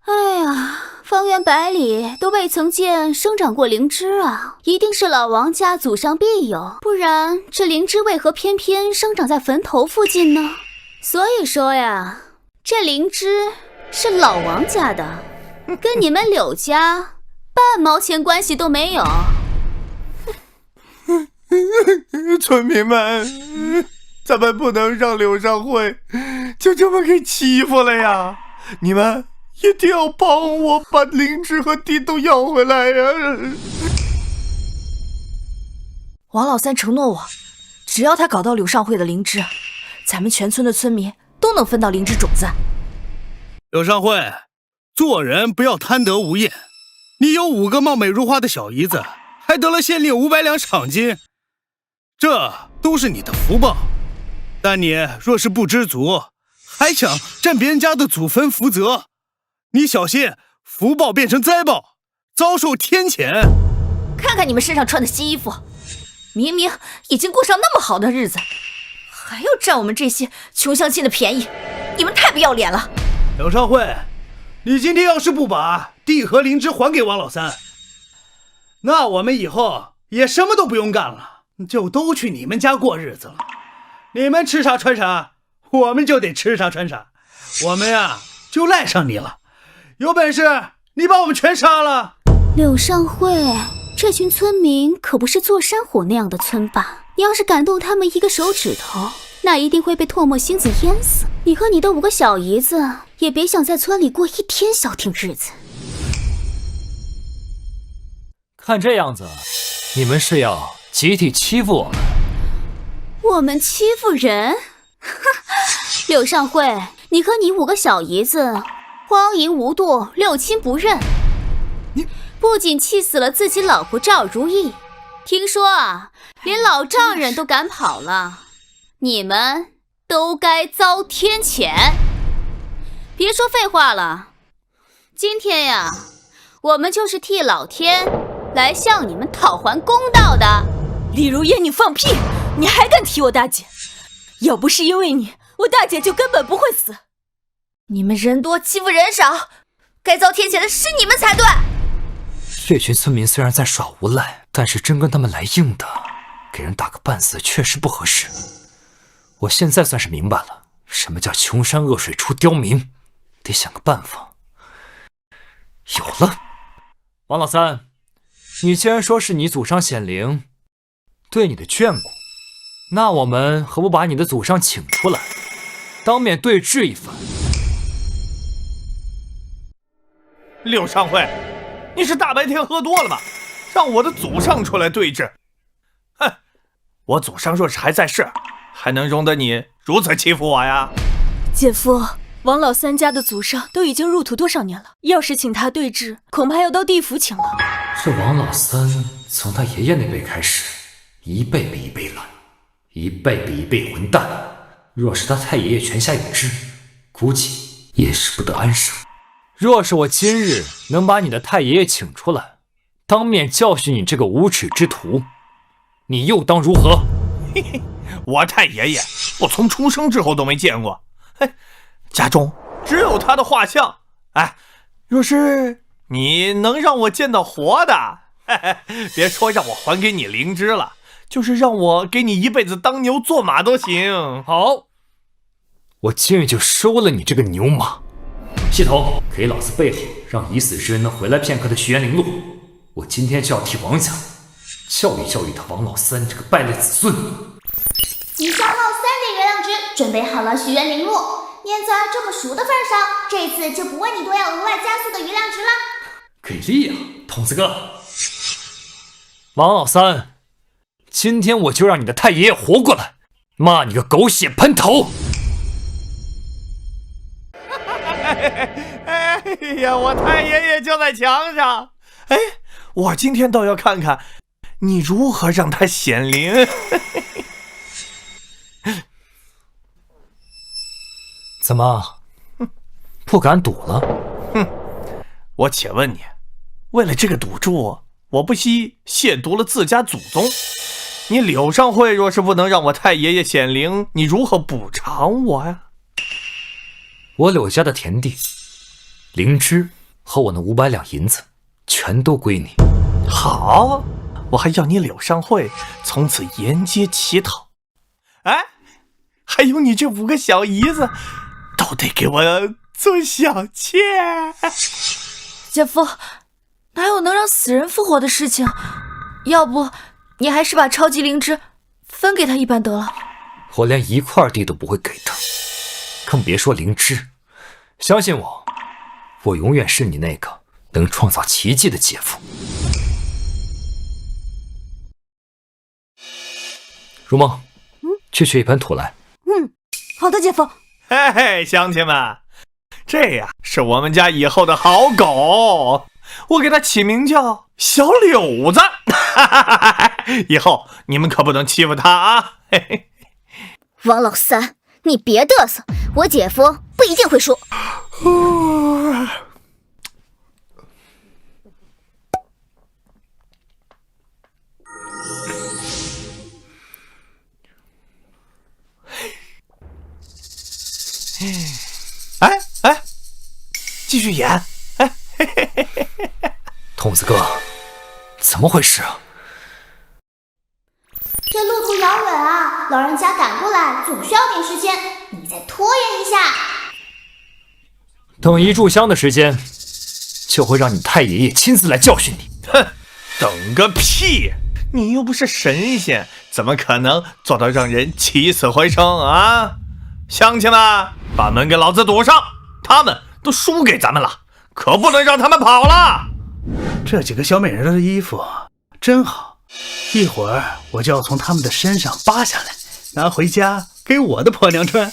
哎呀，方圆百里都未曾见生长过灵芝啊，一定是老王家祖上必有，不然这灵芝为何偏偏生长在坟头附近呢？所以说呀，这灵芝是老王家的，跟你们柳家半毛钱关系都没有。村民们，咱们不能让柳上惠就这么给欺负了呀！你们一定要帮我把灵芝和地都要回来呀！王老三承诺我，只要他搞到柳上惠的灵芝，咱们全村的村民都能分到灵芝种子。柳上惠，做人不要贪得无厌。你有5个貌美如花的小姨子，还得了县令500两赏金，这都是你的福报。但你若是不知足，还想占别人家的祖坟福泽，你小心福报变成灾报，遭受天谴。看看你们身上穿的新衣服，明明已经过上那么好的日子，还要占我们这些穷乡亲的便宜，你们太不要脸了！柳上惠，你今天要是不把地和灵芝还给王老三，那我们以后也什么都不用干了，就都去你们家过日子了。你们吃啥穿啥，我们就得吃啥穿啥，我们呀就赖上你了。有本事你把我们全杀了！柳上惠，这群村民可不是座山虎那样的村霸，你要是敢动他们一个手指头，那一定会被唾沫星子淹死。你和你的5个小姨子也别想在村里过一天消停日子。看这样子，你们是要集体欺负我们？我们欺负人？柳上惠，你和你5个小姨子荒淫无度，六亲不认，你不仅气死了自己老婆赵如意，听说啊，连老丈人都赶跑了，你们都该遭天谴。别说废话了，今天呀，我们就是替老天来向你们讨还公道的。李如烟，你放屁！你还敢提我大姐？要不是因为你，我大姐就根本不会死。你们人多欺负人少，该遭天谴的是你们才对。这群村民虽然在耍无赖，但是真跟他们来硬的，给人打个半死确实不合适。我现在算是明白了，什么叫穷山恶水出刁民，得想个办法。有了，王老三，你既然说是你祖上显灵对你的眷顾，那我们何不把你的祖上请出来，当面对质一番？柳上惠，你是大白天喝多了吧？让我的祖上出来对质？哼，我祖上若是还在世，还能容得你如此欺负我呀？姐夫，王老三家的祖上都已经入土多少年了？要是请他对峙，恐怕要到地府请了。这王老三从他爷爷那辈开始，一辈比一辈懒，一辈比一辈混蛋。若是他太爷爷泉下有知，估计也是不得安生。若是我今日能把你的太爷爷请出来，当面教训你这个无耻之徒，你又当如何？嘿嘿，我太爷爷我从出生之后都没见过，家中只有他的画像。哎，若是你能让我见到活的，别说让我还给你灵芝了，就是让我给你一辈子当牛做马都行。好，我今日就收了你这个牛马。系统，给老子备好让已死之人能回来片刻的虚元灵录。我今天就要替王家教育教育他王老三这个败类子孙。你消耗3点月亮值，准备好了许愿灵录。念在这么熟的份上，这次就不问你多要额外加速的月亮值了。给力呀，童子哥！王老三，今天我就让你的太爷爷活过来，骂你个狗血喷头！哎呀，我太爷爷就在墙上。哎，我今天倒要看看你如何让他显灵。怎么，不敢赌了？哼，我且问你，为了这个赌注，我不惜亵渎了自家祖宗。你柳上惠若是不能让我太爷爷显灵，你如何补偿我呀？我柳家的田地、灵芝和我那500两银子，全都归你。好，我还要你柳上惠从此沿街乞讨。哎，还有你这5个小姨子，都得给我做小妾。姐夫，哪有能让死人复活的事情？要不你还是把超级灵芝分给他一半得了。我连1块地都不会给他，更别说灵芝。相信我，我永远是你那个能创造奇迹的姐夫。如梦，去取一盆土来。好的，姐夫。嘿嘿，乡亲们，这呀是我们家以后的好狗，我给它起名叫小柳子。以后你们可不能欺负它啊！嘿嘿。王老三，你别嘚瑟，我姐夫不一定会输。哎，继续演。哎，童子哥，怎么回事啊？这路途遥远啊，老人家赶过来总需要点时间，你再拖延一下。等1炷香的时间，就会让你太爷爷亲自来教训你。哼，等个屁！你又不是神仙，怎么可能做到让人起死回生啊？乡亲们，把门给老子堵上！他们都输给咱们了，可不能让他们跑了。这几个小美人的衣服真好，一会儿我就要从他们的身上扒下来，拿回家给我的婆娘穿。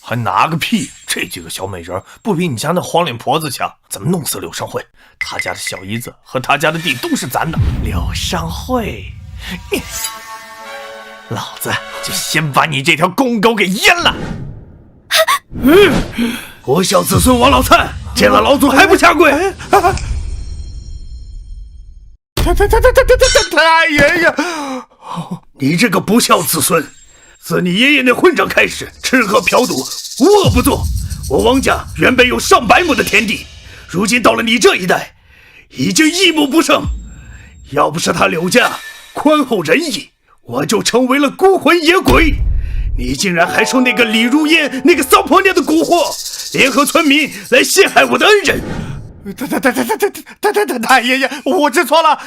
还拿个屁！这几个小美人不比你家那黄脸婆子强，怎么弄死柳上惠？他家的小姨子和他家的地都是咱的。柳上惠，老子就先把你这条公狗给阉了！不孝子孙王老三，见了老祖还不下跪！太爷爷，你这个不孝子孙！自你爷爷那混账开始，吃喝嫖赌，无恶不作。我王家原本有上百亩的田地，如今到了你这一代，已经1亩不剩。要不是他柳家宽厚仁义，我就成为了孤魂野鬼。你竟然还收那个李如烟那个骚婆娘的蛊惑，联合村民来陷害我的恩人。太爷爷，我知错了，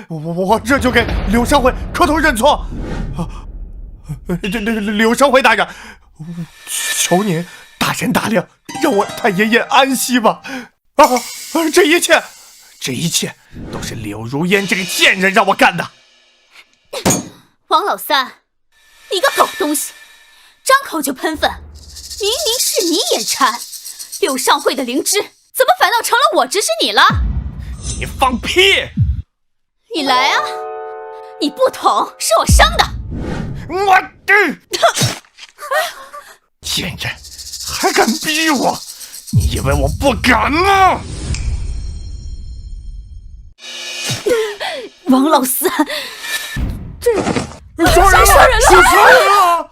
我这就给柳上惠磕头认错。柳上惠大人，求您大人大量，让我太爷爷安息吧！这一切都是柳如烟这个贱人让我干的。王老三，你个狗东西，张口就喷粪！明明是你眼馋，柳上惠的灵芝怎么反倒成了我指使你了？你放屁！你来啊！你不懂，是我生的。我贱人，还敢逼我！你以为我不敢吗？王老三，杀人了！杀人了！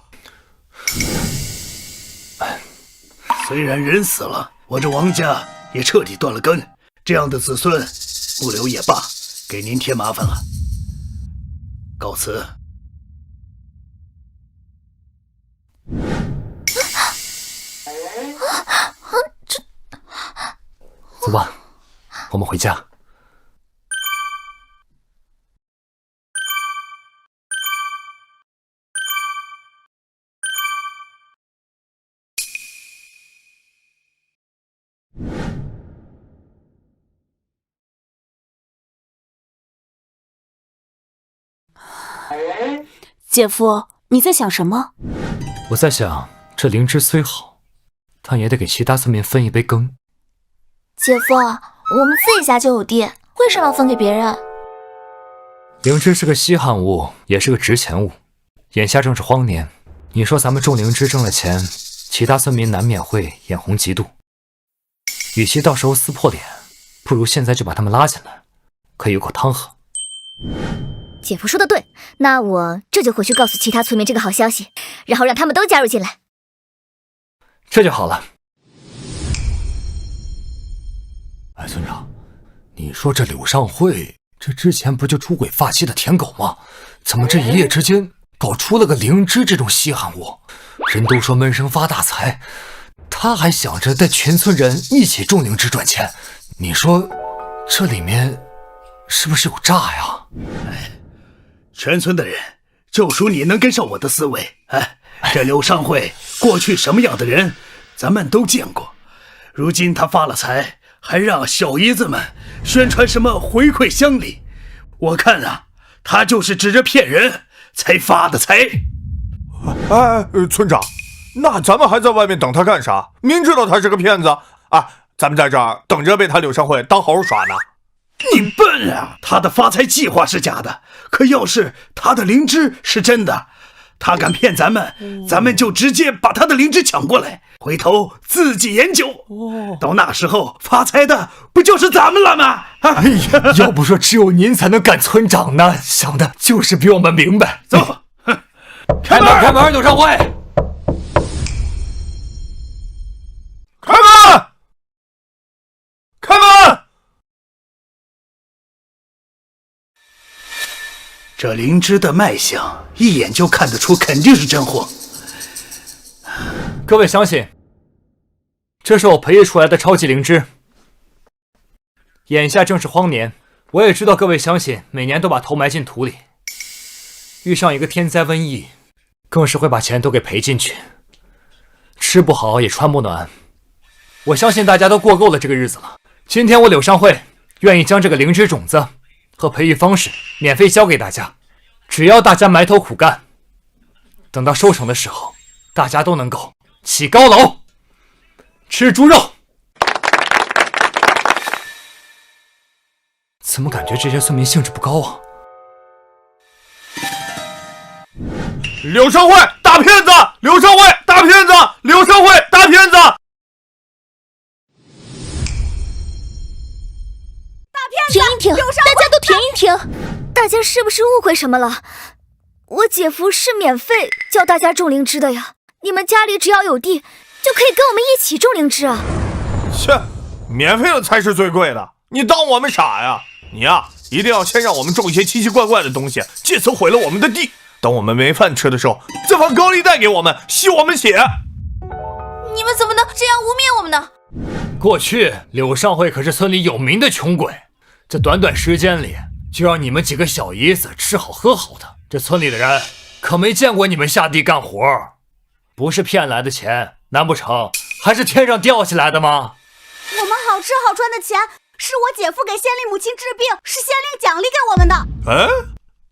虽然人死了，我这王家也彻底断了根，这样的子孙不留也罢，给您添麻烦了。告辞。走吧，我们回家。姐夫，你在想什么？我在想，这灵芝虽好，但也得给其他村民分一杯羹。姐夫，我们自己家就有地，为什么要分给别人？灵芝是个稀罕物，也是个值钱物。眼下正是荒年，你说咱们种灵芝挣了钱，其他村民难免会眼红嫉妒。与其到时候撕破脸，不如现在就把他们拉进来，可以有口汤喝。姐夫说的对，那我这就回去告诉其他村民这个好消息，然后让他们都加入进来。这就好了。哎，村长，你说这柳上惠，这之前不就出轨发妻的舔狗吗？怎么这一夜之间搞出了个灵芝这种稀罕物？人都说闷声发大财，他还想着带全村人一起种灵芝赚钱。你说这里面是不是有诈呀？哎，全村的人就属你能跟上我的思维。哎，这柳上惠过去什么样的人，咱们都见过。如今他发了财，还让小姨子们宣传什么回馈乡里，我看啊，他就是指着骗人才发的财。哎，村长，那咱们还在外面等他干啥？明知道他是个骗子啊，咱们在这儿等着被他柳上惠当猴耍呢。你笨啊！他的发财计划是假的，可要是他的灵芝是真的，他敢骗咱们，咱们就直接把他的灵芝抢过来，回头自己研究。到那时候发财的不就是咱们了吗？哎呀，要不说只有您才能干村长呢，想的就是比我们明白。走，开门，开门，柳上惠，开门，开门！这灵芝的卖相，一眼就看得出肯定是真货。各位乡亲，这是我培育出来的超级灵芝。眼下正是荒年，我也知道各位乡亲每年都把头埋进土里，遇上一个天灾瘟疫，更是会把钱都给赔进去，吃不好也穿不暖。我相信大家都过够了这个日子了。今天我柳上惠愿意将这个灵芝种子和培育方式免费教给大家，只要大家埋头苦干，等到收成的时候，大家都能够起高楼，吃猪肉。怎么感觉这些村民兴致不高啊？柳上惠大骗子！柳上惠大骗子！柳上惠大骗子！停一停，大家都停一停！大家是不是误会什么了？我姐夫是免费教大家种灵芝的呀，你们家里只要有地，就可以跟我们一起种灵芝啊！切，免费的才是最贵的，你当我们傻呀？你呀，一定要先让我们种一些奇奇怪怪的东西，借此毁了我们的地。等我们没饭吃的时候，再放高利贷给我们，吸我们血。你们怎么能这样污蔑我们呢？过去柳上惠可是村里有名的穷鬼，这短短时间里就让你们几个小姨子吃好喝好的，这村里的人可没见过你们下地干活，不是骗来的钱，难不成还是天上掉下来的吗？我们好吃好穿的钱是我姐夫给县令母亲治病，是县令奖励给我们的。哎，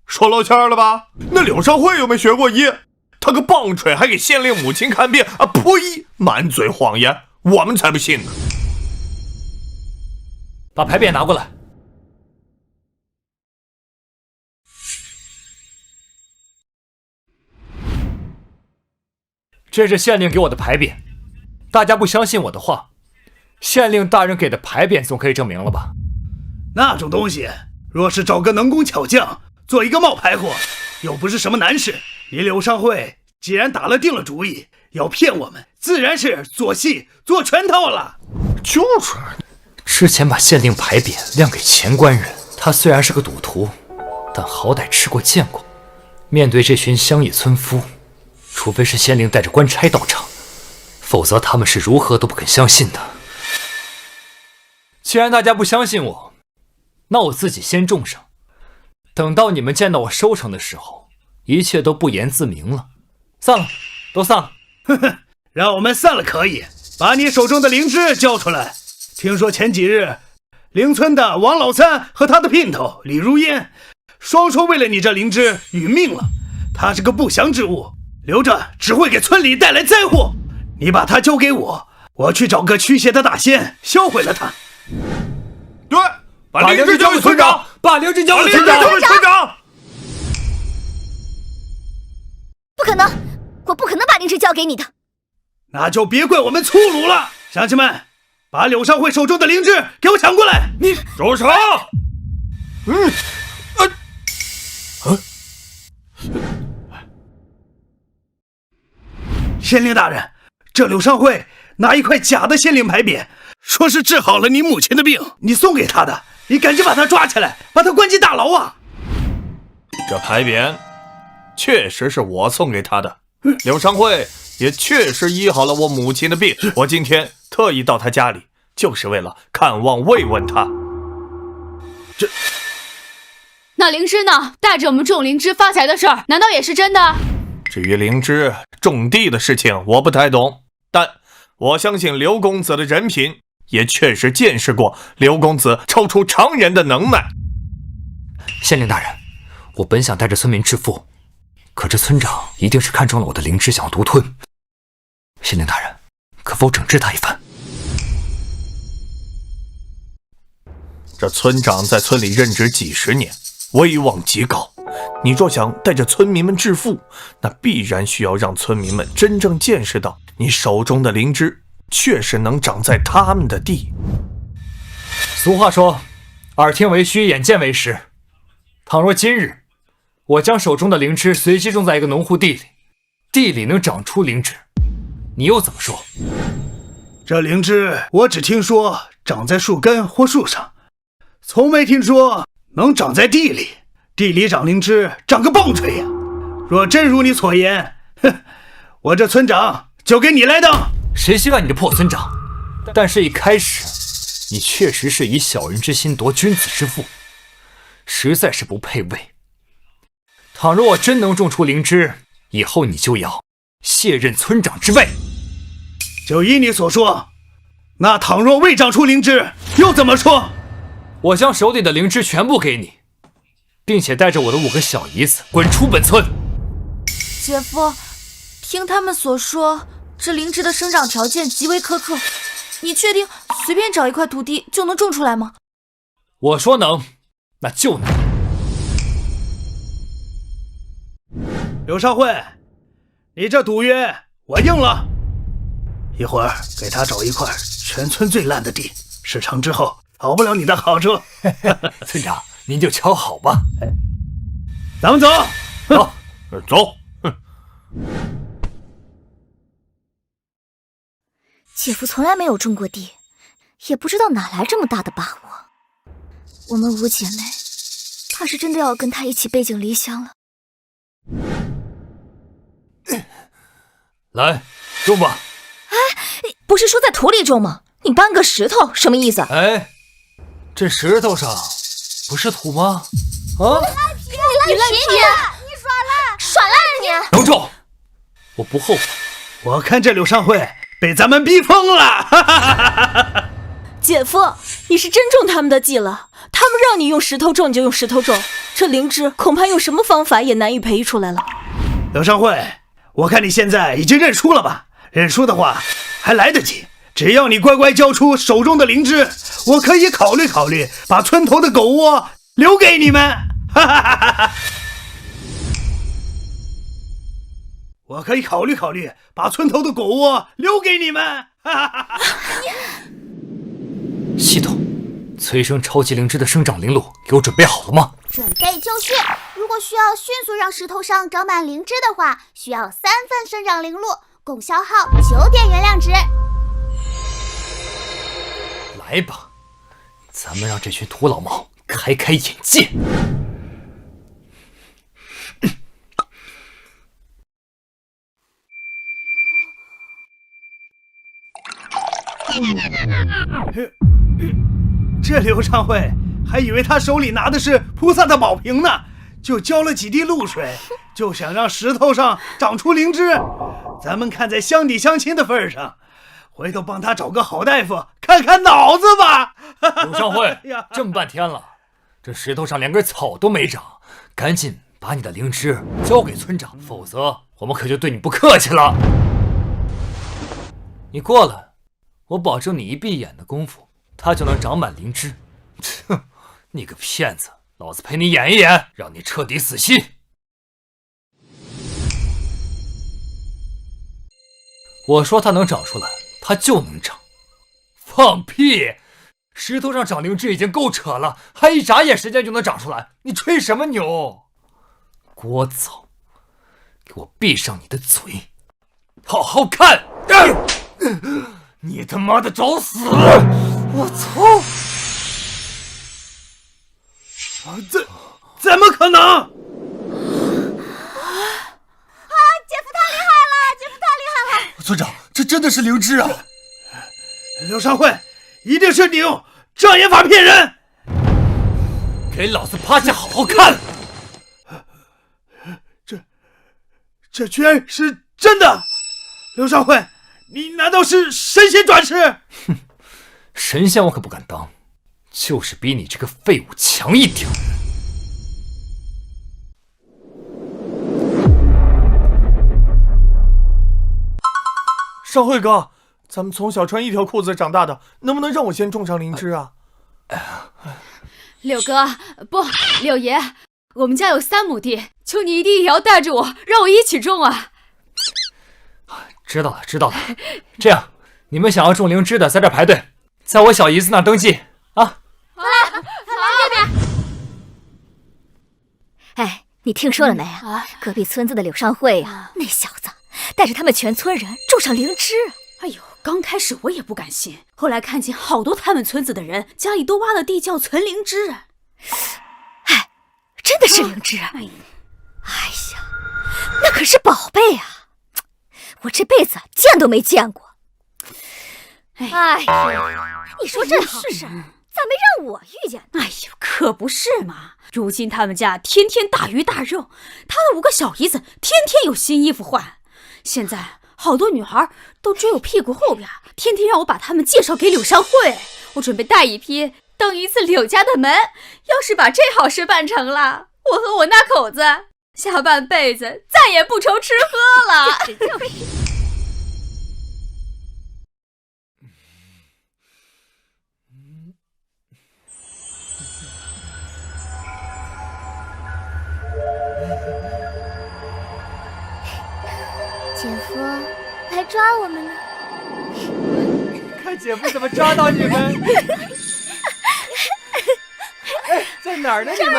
说露馅了吧？那柳上惠又没学过医，他个棒槌还给县令母亲看病啊！呸！满嘴谎言，我们才不信呢！把牌匾拿过来。这是县令给我的牌匾，大家不相信我的话，县令大人给的牌匾总可以证明了吧？那种东西，若是找个能工巧匠做一个冒牌货，又不是什么难事。你柳上惠既然定了主意，要骗我们，自然是做戏做全套了。就是，之前把县令牌匾亮给前官人，他虽然是个赌徒，但好歹吃过见过。面对这群乡野村夫，除非是县令带着官差到场，否则他们是如何都不肯相信的。既然大家不相信我，那我自己先种上，等到你们见到我收成的时候，一切都不言自明了。散了，都散了。呵呵，让我们散了可以，把你手中的灵芝交出来。听说前几日邻村的王老三和他的姘头李如烟，双双为了你这灵芝殒命了。它是个不祥之物，留着只会给村里带来灾祸。你把它交给我，我去找个驱邪的大仙销毁了它。对，把灵芝交给村长，把灵芝交给村长。不可能，我不可能把灵芝交给你的。那就别怪我们粗鲁了。乡亲们，把柳上惠手中的灵芝给我抢过来！你住手！县令大人，这柳上惠拿一块假的县令牌匾，说是治好了你母亲的病，你送给他的，你赶紧把他抓起来，把他关进大牢啊！这牌匾确实是我送给他的，柳上惠也确实医好了我母亲的病。我今天特意到他家里，就是为了看望慰问他。那灵芝呢？带着我们种灵芝发财的事儿，难道也是真的？至于灵芝种地的事情，我不太懂，但我相信刘公子的人品，也确实见识过刘公子超出常人的能耐。县令大人，我本想带着村民致富，可这村长一定是看中了我的灵芝，想要独吞。县令大人，可否整治他一番？这村长在村里任职几十年，威望极高。你若想带着村民们致富，那必然需要让村民们真正见识到你手中的灵芝确实能长在他们的地。俗话说，耳听为虚，眼见为实。倘若今日我将手中的灵芝随机种在一个农户地里，地里能长出灵芝，你又怎么说？这灵芝我只听说长在树根或树上，从没听说能长在地里。地里长灵芝，长个棒槌呀！若真如你所言，哼，我这村长就给你来当。谁稀罕你这破村长？但是一开始，你确实是以小人之心夺君子之腹，实在是不配位。倘若我真能种出灵芝，以后你就要卸任村长之位。就依你所说，那倘若未长出灵芝，又怎么说？我将手里的灵芝全部给你，并且带着我的5个小姨子滚出本村。姐夫，听他们所说，这灵芝的生长条件极为苛刻，你确定随便找一块土地就能种出来吗？我说能，那就能。柳上惠，你这赌约我应了。一会儿给他找一块全村最烂的地，事成之后讨不了你的好处。村长，您就瞧好吧。咱们走。走，走。姐夫从来没有种过地，也不知道哪来这么大的把握。我们5姐妹，怕是真的要跟他一起背井离乡了。来，种吧。哎，不是说在土里种吗？你搬个石头，什么意思？哎，这石头上不是土吗？啊！你烂皮！你耍赖你！能种，我不后悔。我看这柳上惠被咱们逼疯了。姐夫，你是真中他们的计了。他们让你用石头种，你就用石头种。这灵芝恐怕用什么方法也难以培育出来了。柳上惠，我看你现在已经认输了吧？认输的话还来得及，只要你乖乖交出手中的灵芝，我可以考虑考虑把村头的狗窝留给你们。哈哈哈哈哈！我可以考虑考虑把村头的狗窝留给你们。哈哈哈哈！系统，催生超级灵芝的生长灵露给我准备好了吗？准备就绪。如果需要迅速让石头上长满灵芝的话，需要3份生长灵露，共消耗9点原量值。来吧，咱们让这群土老帽开开眼界。这刘昌会还以为他手里拿的是菩萨的宝瓶呢，就浇了几滴露水，就想让石头上长出灵芝。咱们看在乡里乡亲的份上，回头帮他找个好大夫看看脑子吧。刘昌会，这么半天了，这石头上连根草都没长，赶紧把你的灵芝交给村长，否则我们可就对你不客气了。你过来，我保证你一闭眼的功夫，它就能长满灵芝。哼，你个骗子，老子陪你演一演，让你彻底死心。我说它能长出来，它就能长。放屁！石头上长灵芝已经够扯了，还一眨眼时间就能长出来，你吹什么牛？聒噪！给我闭上你的嘴，好好看！你他妈的找死！我操！怎么可能？姐夫太厉害了！姐夫太厉害了！村长，这真的是灵芝啊！刘尚慧，一定是你用障眼法骗人！给老子趴下，好好看！这居然是真的！刘尚慧，你难道是神仙转世？哼，神仙我可不敢当，就是比你这个废物强一点。尚慧哥，咱们从小穿一条裤子长大的，能不能让我先种上灵芝啊？柳哥，不，柳爷，我们家有3亩地，求你一定也要带着我，让我一起种啊！知道了，知道了。这样，你们想要种灵芝的，在这排队，在我小姨子那儿登记啊。好嘞，好这边。哎，你听说了没啊？隔壁村子的柳尚慧呀，那小子带着他们全村人种上灵芝。哎呦，刚开始我也不敢信，后来看见好多他们村子的人家里都挖了地窖存灵芝。哎，真的是灵芝！哎呀，那可是宝贝啊！我这辈子见都没见过。哎呀，你说这好事咋没让我遇见呢？哎呦，可不是嘛！如今他们家天天大鱼大肉，他的5个小姨子天天有新衣服换。现在好多女孩都追我屁股后边，天天让我把他们介绍给柳尚慧。我准备带一批登一次柳家的门。要是把这好事办成了，我和我那口子下半辈子再也不愁吃喝了。姐夫来抓我们呢！看姐夫怎么抓到你们！哎，在哪儿呢你们？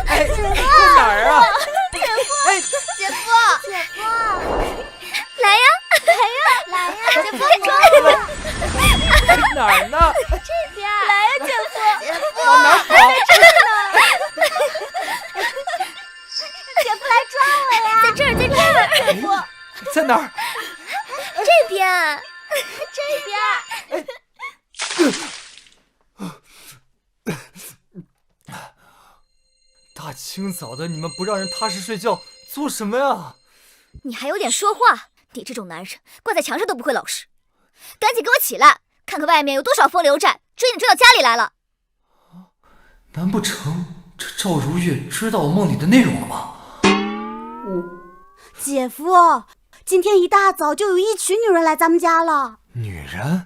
哎，在哪儿啊？姐夫，来呀，姐夫抓我们！在哪儿呢？这边，来呀，姐夫，往哪跑？姐夫来抓我呀！在这儿，姐夫，在哪儿？这边。大清早的，你们不让人踏实睡觉，做什么呀？你还有点说话？你这种男人，挂在墙上都不会老实。赶紧给我起来，看看外面有多少风流债追你追到家里来了。难不成这赵如月知道我梦里的内容了吗？姐夫，今天一大早就有一群女人来咱们家了。女人？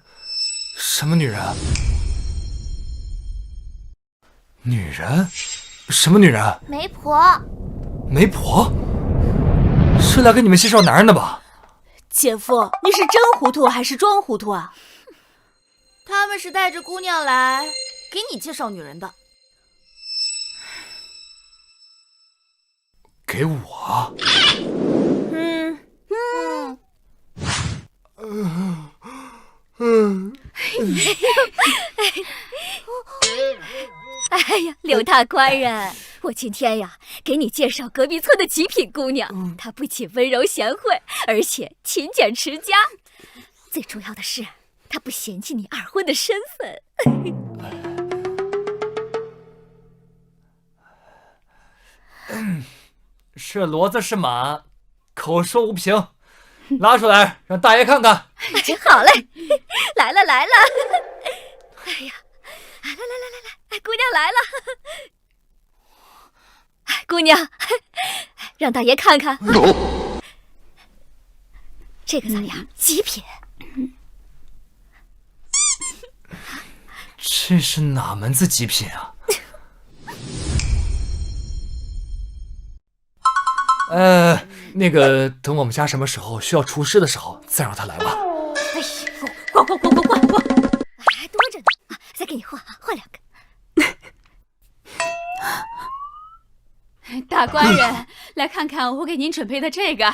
什么女人？女人？什么女人？媒婆。媒婆？是来给你们介绍男人的吧？姐夫，你是真糊涂还是装糊涂啊？他们是带着姑娘来给你介绍女人的。给我？哎呀，刘大官人，我今天呀给你介绍隔壁村的极品姑娘，她不仅温柔贤惠，而且勤俭持家，最重要的是她不嫌弃你二婚的身份。是骡子是马，口说无凭，拉出来让大爷看看。好嘞，来了来了。哎呀，来，姑娘来了。姑娘，让大爷看看，这个怎么样？极品。这是哪门子极品啊？那个，等我们家什么时候需要厨师的时候，再让他来吧。哎呀，换！还多着呢，再给你换两个。大官人，来看看我给您准备的这个，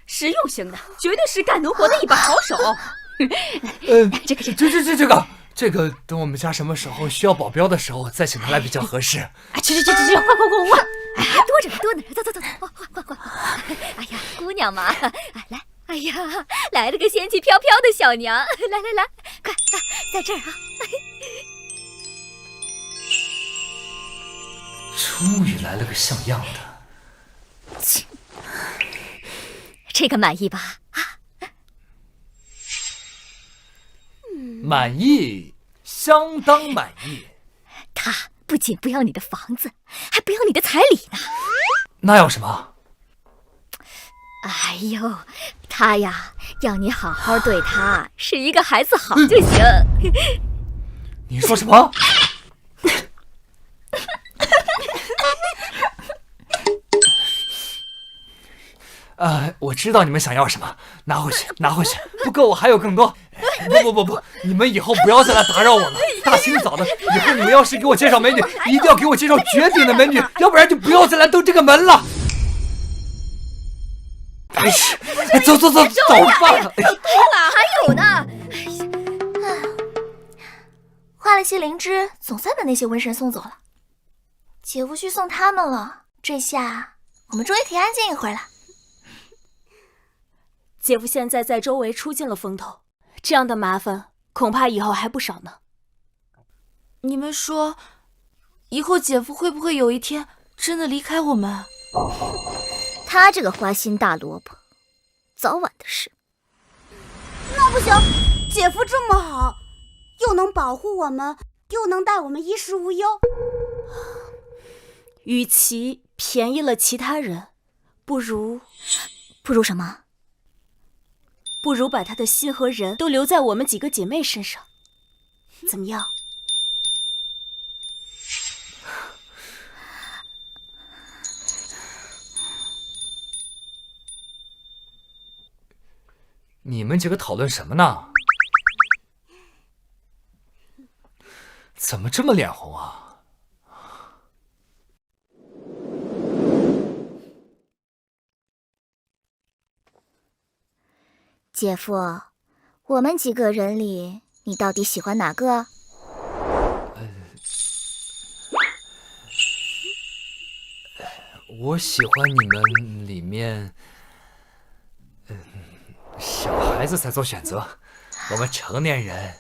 实用型的，绝对是干农活的一把好手。这个，等我们家什么时候需要保镖的时候，再请他来比较合适。去，换！多着呢，走，换！哎呀，姑娘嘛，来，哎呀，来了个仙气飘飘的小娘，来，快，在这儿啊！终于来了个像样的。这个满意吧？满意，相当满意。他不仅不要你的房子，还不要你的彩礼呢。那要什么？哎呦，他呀，要你好好对他，是一个孩子好就行。你说什么？我知道你们想要什么，拿回去，不够我还有更多。不，你们以后不要再来打扰我了。大清早的，以后你们要是给我介绍美女，一定要给我介绍绝顶的美女，要不然就不要再来登这个门了。走吧。还有呢。花了些灵芝，总算把那些瘟神送走了。姐夫去送他们了，这下我们终于可以安静一会儿了。姐夫现在在周围出尽了风头，这样的麻烦恐怕以后还不少呢。你们说，以后姐夫会不会有一天真的离开我们？他这个花心大萝卜，早晚的事。那不行，姐夫这么好，又能保护我们，又能带我们衣食无忧。与其便宜了其他人，不如什么？不如把他的心和人都留在我们几个姐妹身上，怎么样？你们几个讨论什么呢？怎么这么脸红啊？姐夫，我们几个人里，你到底喜欢哪个？我喜欢你们里面，小孩子才做选择，我们成年人